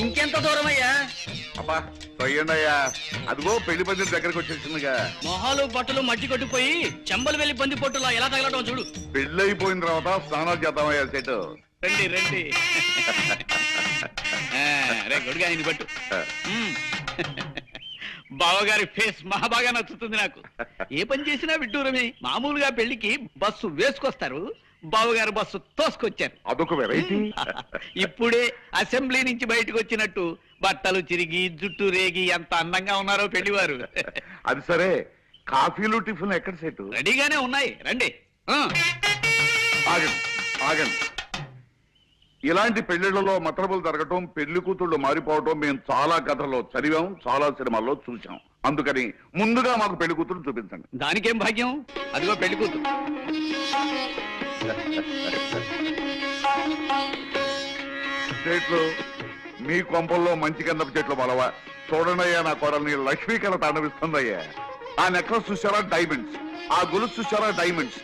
ఇంకెంత దూరం అయ్యా? అబ్బా తొయ్యండి అయ్యా. అదిగో పెళ్లి పందిరి దగ్గరకు వచ్చేసిందిగా. మొహాలు బట్టలు మట్టి కొట్టిపోయి చెంబలు వెళ్ళి పంది పొట్టులా ఎలా తగలటం చూడు. పెళ్లి అయిపోయిన తర్వాత స్నానాలు చేద్దామయ్యా సెట్. రండి రండి. రే గొడుగా ఆయన పట్టు. బావగారి ఫేస్ మహా బాగా నచ్చుతుంది నాకు. ఏ పని చేసినా విడ్డూరమే. మామూలుగా పెళ్లికి బస్సు వేసుకొస్తారు, బావగారు బస్సు తోసుకొచ్చారు. అదొక వెరైటీ. ఇప్పుడే అసెంబ్లీ నుంచి బయటకు వచ్చినట్టు బట్టలు చిరిగి జుట్టు రేగి ఎంత అందంగా ఉన్నారో పెళ్లివారు. అది సరే, కాఫీలు టిఫిన్ ఎక్కడ సెట్? రెడీగానే ఉన్నాయి, రండి. ఆగండి ఆగండి. ఇలాంటి పెళ్లిళ్లలో మతలబులు జరగటం, పెళ్లి కూతుళ్ళు మారిపోవటం మేము చాలా కథల్లో చదివాం, చాలా సినిమాల్లో చూసాం. అందుకని ముందుగా మాకు పెళ్లి కూతురు చూపించండి. దానికేం భాగ్యం, అదిగో పెళ్లి కూతురు. చెట్లు మీ కొంపల్లో మంచి గంధపు చెట్లు బలవా. చూడండి అయ్యా, నా కోడల్ని లక్ష్మీ కళ తాండవిస్తుందయ్యా. ఆ నెక్లెస్ చూసారా? డైమండ్స్. ఆ గొలుసు చూసారా? డైమండ్స్.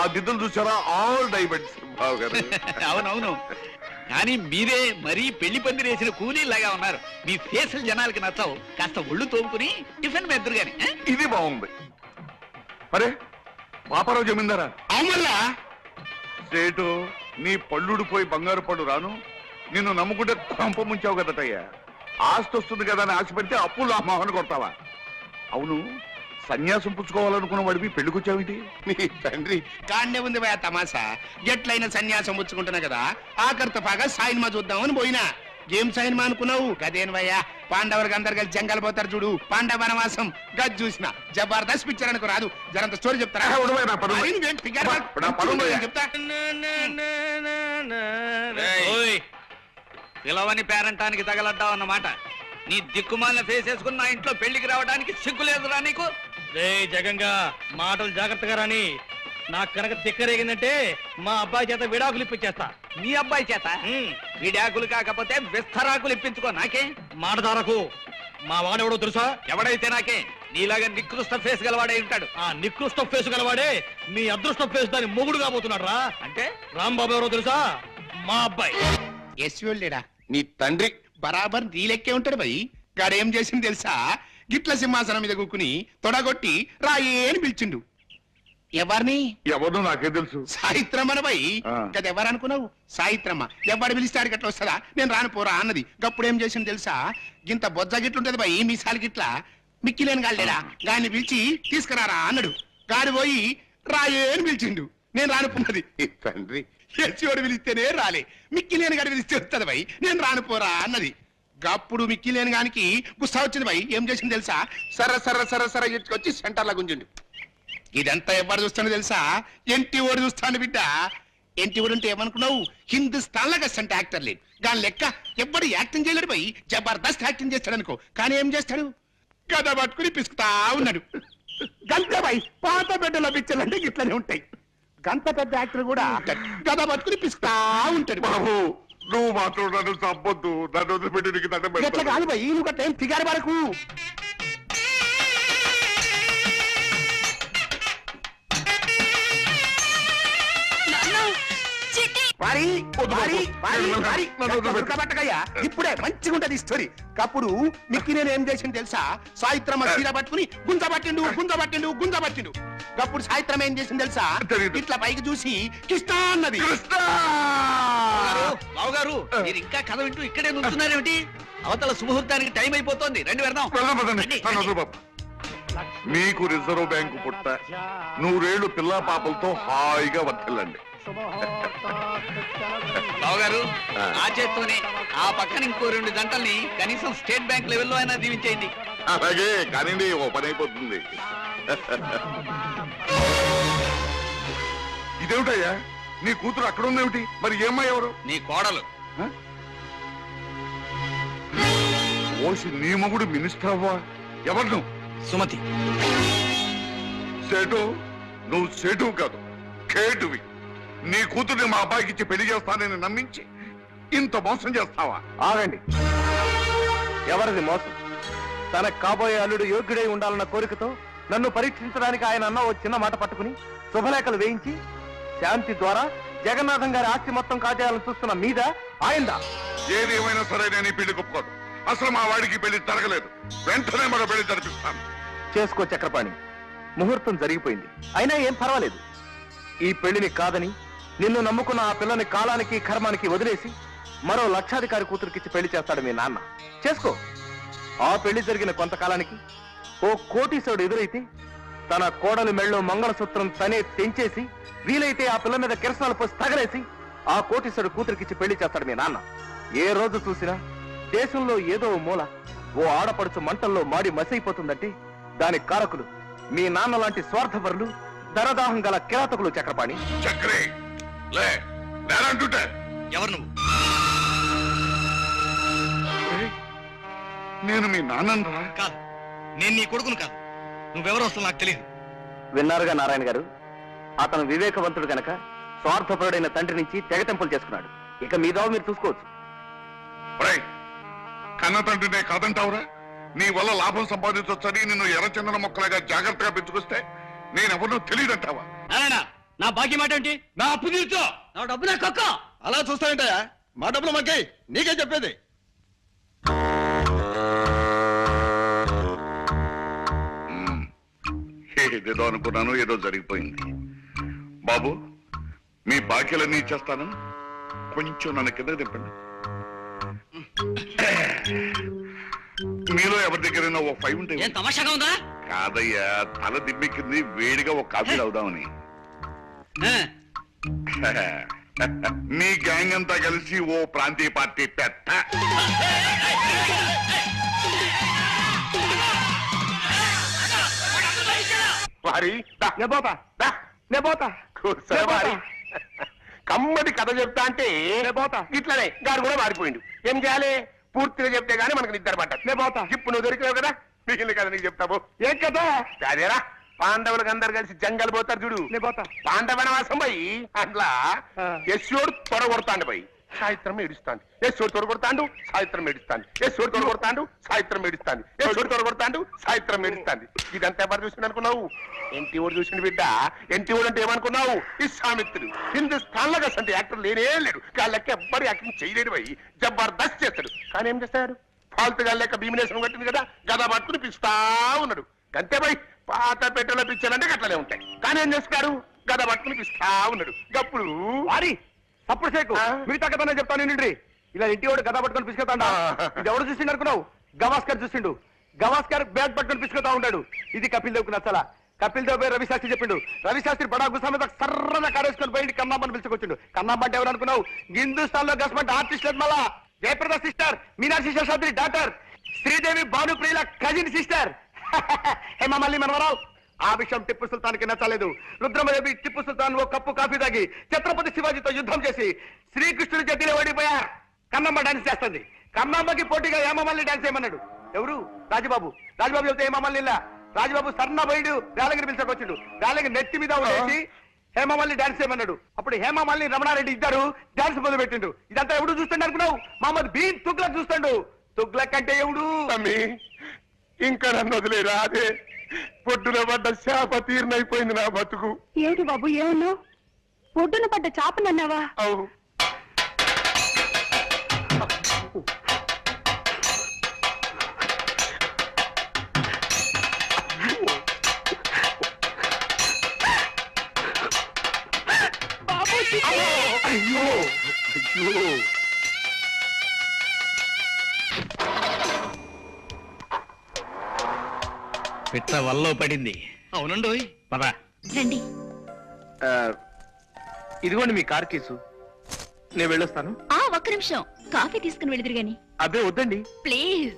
ఆ దిద్దులు చూసారా? All diamonds. బాబు గారు. అవునవును, కానీ మీరే మరీ పెళ్లి పందిరేసిన కూలీలాగా ఉన్నారు. మీ ఫేసులు జనాలకి నచ్చవు. కాస్త ఒళ్ళు తోముకుని టిఫిన్ మెద్దరు గాని. ఇది బాగుంది. అరే పాపారావు జమీందారా? అవునల్లా సేటు, నీ పళ్ళుడు పోయి బంగారు పళ్ళు రాను. నిన్ను నమ్ముకుంటే కొంప ముంచావు కదటయ్యా. ఆస్తి వస్తుంది కదా అని ఆశ పెడితే అప్పులు ఆ మొహన కొడతావా? అవును, సన్యాసం పుచ్చుకోవాలనుకున్న వాడివి పెళ్లికొచ్చావేంటి? నీ తండ్రి కాండే ఉంది భయ తమాసా. ఎట్లయినా సన్యాసం పుచ్చుకుంటున్నా కదా, ఆఖరితో పాగా సాయిన్మా చూద్దామని పోయినా. ఏం సాయిన్మా అనుకున్నావు? గదేను భయ్యా, పాండవులకు అందరు కలిసి జంగల్ పోతారు చూడు, పాండవ వనవాసం. గది చూసిన జబర్దస్త్ పిక్చర్ అనుకో రాదు. జరంత స్టోరీ చెప్తారా? అరే, నువ్వేం ఫిగర్ చెప్తా. ఓయ్, పిలవని పేరంటానికి తగలడ్డావు అన్నమాట. నీ దిక్కుమాలిన ఫేస్ వేసుకుని నా ఇంట్లో పెళ్లికి రావడానికి సిగ్గులేదురా నీకు? రే జగంగా, మాటలు జాగ్రత్తగా రాని. నాకు కనుక తిక్కరేగిందంటే మా అబ్బాయి చేత విడాకులు ఇప్పించేస్తా. నీ అబ్బాయి చేత విడాకులు కాకపోతే విస్తరాకులు ఇప్పించుకో. నాకే మాట దారకు. మా వాడెవడో తెలుసా? ఎవడైతే నాకే. నీలాగా నికృష్ట ఫేస్ గలవాడై ఉంటాడు. ఆ నికృష్ట ఫేస్ గలవాడే మీ అదృష్ట ఫేస్ దాని మొగుడు కాబోతున్నాడు రా. అంటే రాంబాబు ఎవరో తెలుసా? మా అబ్బాయి. ఎస్వెళ్ళేడా నీ తండ్రి బరాబర్ నీ లెక్కే ఉంటాడు భయ్. గాడేం చేసింది తెలుసా? గిట్ల సింహాసనం మీద కూకుని తొడగొట్టి రాయే అని పిలిచిండు. ఎవరిని? ఎవరు నాకే తెలుసు. సాయిత్రమ్మన భయ్. ఆ. గది ఎవరనుకున్నావు? సాయిత్రమ్మ. ఎవడు పిలిస్తాడు గట్ల వస్తుందా? నేను రాను పోరా అన్నది. గప్పుడేం చేసింది తెలుసా? గింత బొజ్జ గిట్లుంటది భయ్ మీసాలు గిట్ల. మిక్కిలేని గాలిడా గాని పిలిచి తీసుకురారా అన్నాడు. గాడి పోయి రాయే అని పిలిచిండు. నేను రానుకున్నది. తండ్రి ఎస్సోడు పిలిస్తేనే రాలే, మిక్కిలేని గాడి పిలిస్తే వస్తుంది భయ్. నేను రాను పోరా అన్నది. గప్పుడు మిక్కిలేని గానికి గుస్సా వచ్చింది భయ్. ఏం చేసింది తెలుసా? సర సర సర సర ఎత్తుకొచ్చి సెంటర్లో గుంజుండు. ఇదంతా ఎవరు చూస్తానో తెలుసా? ఎంటి ఓడి చూస్తాను బిడ్డ. ఎంటి ఓడి అంటే ఏమనుకున్నావు? హిందుస్థాన్ లాగా అంటే యాక్టర్ లేదు. దాని లెక్క ఎవ్వడు యాక్టింగ్ చేయలేడు భయ్. జబర్దస్త్ యాక్టింగ్ చేస్తాడు అనుకో. కానీ ఏం చేస్తాడు? గద పట్టుకుని పిసుకుతా ఉన్నాడు. గంత భయ్ పాత బిడ్డలో పిక్చర్లు అంటే ఇట్లనే ఉంటాయి. గంత పెద్ద యాక్టర్ కూడా గద పట్టుకుని పిసుకుతా ఉంటాడు. బాబు, నువ్వు మాత్రం నన్ను చంపొద్దు. నన్ను వదిలిపెట్టి నీకు దండం ఎట్లా పెడతాను. కాదు భయ్, నువ్వు గట్ల ఏం ఫిగారు వరకు. వారి, వారి, వారి, వారి. ఉడకబట్టకయ్యా. ఇప్పుడే మంచిగా ఉంటది స్టోరీ. అప్పుడు మిక్కి నేను ఏం చేసింది తెలుసా? సాయిత్రమ్మ చీర పట్టుకుని గుంజబట్టిండు గుంజబట్టిండు గుంజబట్టిండు. అప్పుడు సాయిత్రమ్మ ఏం చేసింది తెలుసా? తెలీదు. ఇట్లా పైకి చూసి కృష్ణ అన్నది. బావగారు, మీరు ఇంకా కథ వింటూ ఇక్కడే నుంచున్నారేమిటి? అవతల సుముహూర్తానికి టైం అయిపోతోంది. రండి వెళ్దాం. పదండి. నన్ను వదిలు బాబు. మీకు రిజర్వ్ బ్యాంకు పుట్ట, నూరేళ్లు పిల్లా పాపలతో హాయిగా వర్తిల్లండి. బావగారు, ఆ చేత్తోనే ఆ పక్కన ఇంకో 2 జంటల్ని కనీసం స్టేట్ బ్యాంక్ లెవెల్లో అయినా దీవించేయండి. అలాగే కానివ్వండి, ఓ పని అయిపోతుంది. ఇదేమిటయ్యా, నీ కూతురు అక్కడ ఉందేమిటి? మరి ఏమ్మా ఎవరు? నీ కోడలు. ఓసి నీ మొగుడు మినిస్టర్ అవ్వా? ఎవరు నువ్వు? సుమతి. సేటు, నువ్వు సేటువు కాదు, కేటువి. నీ కూతుర్ని మా అబ్బాయికి ఇచ్చి పెళ్లి చేస్తానని నమ్మించి ఇంత మోసం చేస్తావా? ఆగండి. ఎవరిది మోసం? తనకు కాబోయే అల్లుడు యోగ్యుడై ఉండాలన్న కోరికతో నన్ను పరీక్షించడానికి ఆయన అన్న ఓ చిన్న మాట పట్టుకుని శుభలేఖలు వేయించి శాంతి ద్వారా జగన్నాథం గారి ఆస్తి మొత్తం కాజేయాలని చూస్తున్న మీద ఆయందా? ఏది ఏమైనా సరే నేను ఈ పెళ్లి ఒప్పుకోను. అసలు మా వాడికి పెళ్లి జరగలేదు. వెంటనే మరో పెళ్లి జరిపిస్తాను. చేసుకో చక్రపాణి, ముహూర్తం జరిగిపోయింది. అయినా ఏం పర్వాలేదు. ఈ పెళ్లిని కాదని నిన్ను నమ్ముకున్న ఆ పిల్లని కాలానికి కర్మానికి వదిలేసి మరో లక్షాధికారి కూతురికిచ్చి పెళ్లి చేస్తాడు మీ నాన్న. చేసుకో. ఆ పెళ్లి జరిగిన కొంతకాలానికి ఓ కోటీశ్వరుడు ఎదురైతే తన కోడలి మెళ్ళో మంగళసూత్రం తనే తెంచేసి వీలైతే ఆ పిల్ల మీద కిరసనాలు పోసి తగలేసి ఆ కోటీశ్వరుడు కూతురికిచ్చి పెళ్లి చేస్తాడు మీ నాన్న. ఏ రోజు చూసినా దేశంలో ఏదో మూల ఓ ఆడపడుచు మంటల్లో మాడి మసైపోతుందంటే దానికి కారకులు మీ నాన్న లాంటి స్వార్థపరులు, ధనదాహం గల కిరాతకులు చక్రపాణి. చక్రే లే, నేనంటుంటే ఎవరు నువ్వు? నేను మీ నాన్నరా? కాదు, నేను నీ కొడుకును కాదు. నువ్వెవరో అసలు నాకు తెలియదు. విన్నారుగా నారాయణ గారు, అతను వివేకవంతుడు గనక స్వార్థపరుడైన తండ్రి నుంచి తెగతెంపులు చేసుకున్నాడు. ఇక మీదో మీరు చూసుకోవచ్చు. ఒరేయ్, కన్న తండ్రినే కాదంటావురా? నీ వల్ల లాభం సంపాదించొచ్చని నిన్ను ఎర్రచందన మొక్కలాగా జాగ్రత్తగా పెంచుకొస్తే నేనెవరో తెలియదంటావా? నారాయణ, నా బాకీ మాట ఏంటి? నా అప్పు తీర్చో. నా డబ్బు నా కక్క. అలా చూస్తానంటయా మా డబ్బులు మాకే నీకే చెప్పేది. ఏదేదో అనుకున్నాను, ఏదో జరిగిపోయింది. బాబు, మీ బాకీలన్నీ ఇచ్చేస్తాను, కొంచెం నన్ను కింద తిప్పండి. మీలో ఎవరి దగ్గరైనా ఓ 5 ఉంటే. ఏం తమాషాగా ఉందా? కాదయ్యా, తల దిమ్మెక్కింది, వేడిగా ఒక కాఫీ అవుదామని. మీ గ్యాంగ్ అంతా కలిసి ఓ ప్రాంతీయ పార్టీ పెట్ట. కమ్మటి కథ చెప్తా అంటే ఇట్లనే గారు కూడా మారిపోయిండు. ఏం చేయాలి? పూర్తిగా చెప్తే గానీ మనకు నిద్ర పట్టదు. లేకపోతా ఇప్పుడు నువ్వు దొరికినావు కదా, మిగిలిన కథ నీకు చెప్తావు. ఏం కదా అదేరా, పాండవులకు అందరు కలిసి జంగల్ పోతారు చూడు. పాండవనవాసం పోయి అట్లా యశోడు తొడగొడతాండు పోయి సాయిత్రం ఏడుస్తాండు. యశోడు తొడగొడతాండు, సాయిత్రం ఏడుస్తాండు. యశోడు తొడగొడతాండు, సాయిత్రం ఏడుస్తాండు. యశోడు తొడగొడతాండు, సాయిత్రం ఏడుస్తాండు. ఇదంతా ఎవరు చూసిండు అనుకున్నావు? ఎన్టీ ఓడు చూసిండు బిడ్డ. ఎన్టీ ఓడు అంటే ఏమనుకున్నావు? విశ్వామిత్రుడు. హిందుస్థాన్ లో అసలు యాక్టర్ లేనే లేడు. వాళ్ళకి ఎవ్వరు యాక్టింగ్ చేయలేడు పోయి జబర్దస్త్ చేస్తాడు. కానీ ఏం చేస్తాడు? ఫాల్తుగా లెక్క భీమినేశ్వరం కట్టింది కదా, గదా పట్టుకుని పిస్తా ఉన్నాడు. అంతే పోయి పాత పెట్టెలో పిచ్చాలంటే గట్లనే ఉంటాయి. కానీ ఏం చేస్తాడు? గద పట్టుకుని పిస్తా ఉన్నాడు. గప్పుడు వారి అప్పుడు సేకు మిగతా కథనే చెప్తాను నిండ్రి. ఇలా ఇంటి వాడు గదా పట్టుకొని పిసుకుతాడా? ఇది ఎవడు చూసిండు అనుకున్నావు? గవాస్కర్ చూసిండు. గవాస్కర్ బ్యాగ్ పట్టుకొని పిసుకుతా ఉంటాడు. ఇది కపిల్ దేవ్కు నచ్చలా. కపిల్ దేవ్ పేరు రవిశాస్త్రి చెప్పిండు. రవిశాస్త్రి బడా గుసా మీద సర్రన కారేసుకొని పోయి కన్నాంబని పిలుచుకొచ్చిండు. కన్నాంబ అంటే ఎవరు అనుకున్నావు? హిందుస్థాన్ లో గవర్నమెంట్ ఆర్టిస్ట్ మళ్ళా జయప్రద సిస్టర్, మీనాక్షి శేషాద్రి డాటర్, శ్రీదేవి భానుప్రియుల కజిన్ సిస్టర్ హేమమల్లి మనవరావు. ఆ విషయం టిప్పు సుల్తాన్ కి నచ్చలేదు. రుద్రమదేవి టిప్పు సుల్తాన్ ఓ కప్పు కాఫీ తాగి ఛత్రపతి శివాజీతో యుద్ధం చేసి శ్రీకృష్ణుడి చేతిలో ఓడిపోయారు. కన్నమ్మ డాన్స్ చేస్తుంది. కన్నమ్మకి పోటీగా హేమమల్లి డాన్స్ చేయమన్నాడు. ఎవరు? రాజబాబు. రాజబాబు చెప్తే హేమమల్లి రాజబాబు సన్న బయడు వేలగిరి పిలుచుకొచ్చిండు. వేలగిరి నెత్తి మీద ఉండేసి హేమమల్లి డాన్స్ చేయమన్నాడు. అప్పుడు హేమమల్లి రమణారెడ్డి ఇద్దరు డాన్స్ మొదలు పెట్టిండు. ఇదంతా ఎవడు చూస్తుండే అనుకున్నావు? మహమ్మద్ బీన్ తుగ్లక్ చూస్తాడు. తుగ్లక్ అంటే ఎవడు? ఇంకా నన్ను వదిలేరా? అదే పొడ్డున పడ్డ శాప తీర్నైపోయింది నా బతుకు. ఏమిటి బాబు ఏమన్నావు? పొడ్డున పడ్డ చాపనన్నావా? అవు అయ్యో అయ్యో. పిట్ట వల్లో పడింది. అవునండి, పద రండి. ఇదిగోండి మీ కార్ కేసు. నేను వెళ్ళొస్తాను. ఒక్క నిమిషం, కాఫీ తీసుకుని వెళుదురు గాని. అదే వద్దండి ప్లీజ్.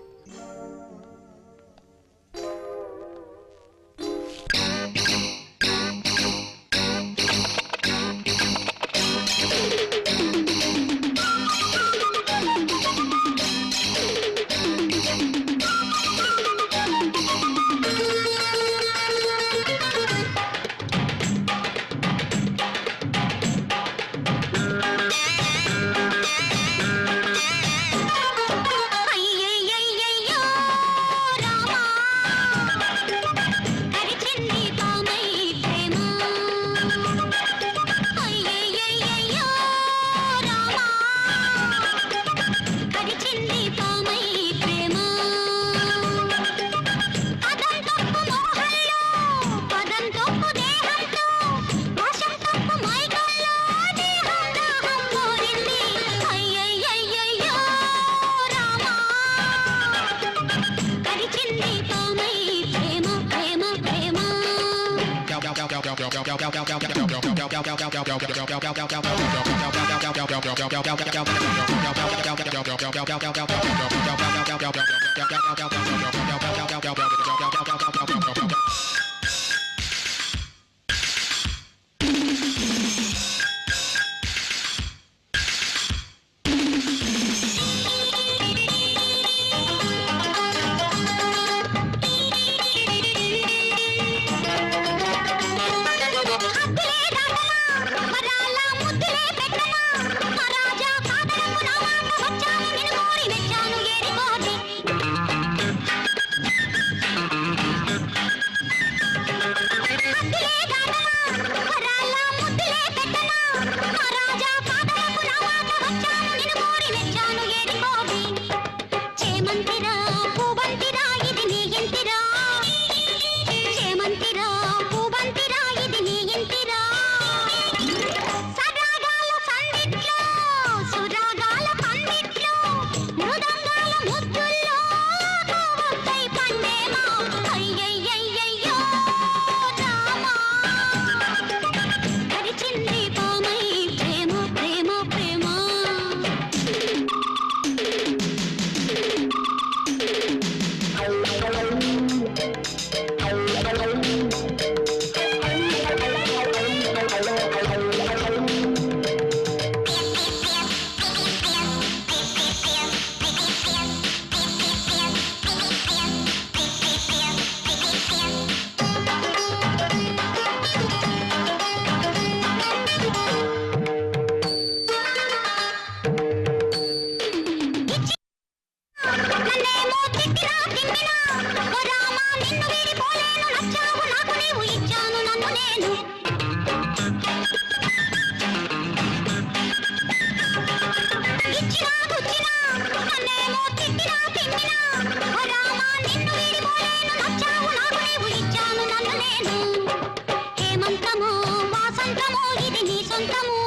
ఓ రామా నిన్ను వీడిపోలేను నచ్చావు నాకు నీవు ఇచ్చాను నన్ను నేను ఇచ్చినా గుచ్చినా నన్నేమో తిట్టినా తిట్టినా ఓ రామా నిన్ను వీడిపోలేను నచ్చావు నాకు నీవు ఇచ్చాను నన్ను నేను హేమంతమో వాసంతమో ఇది నీ సొంతము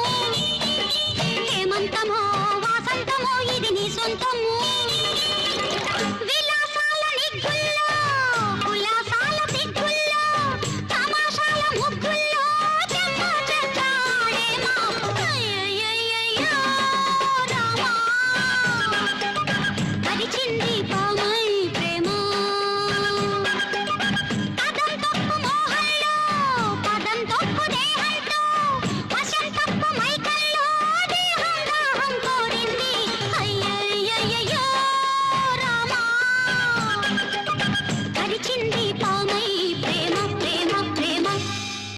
హేమంతమో వాసంతమో ఇది నీ సొంతము విలాసాల నిగ్గుల్లో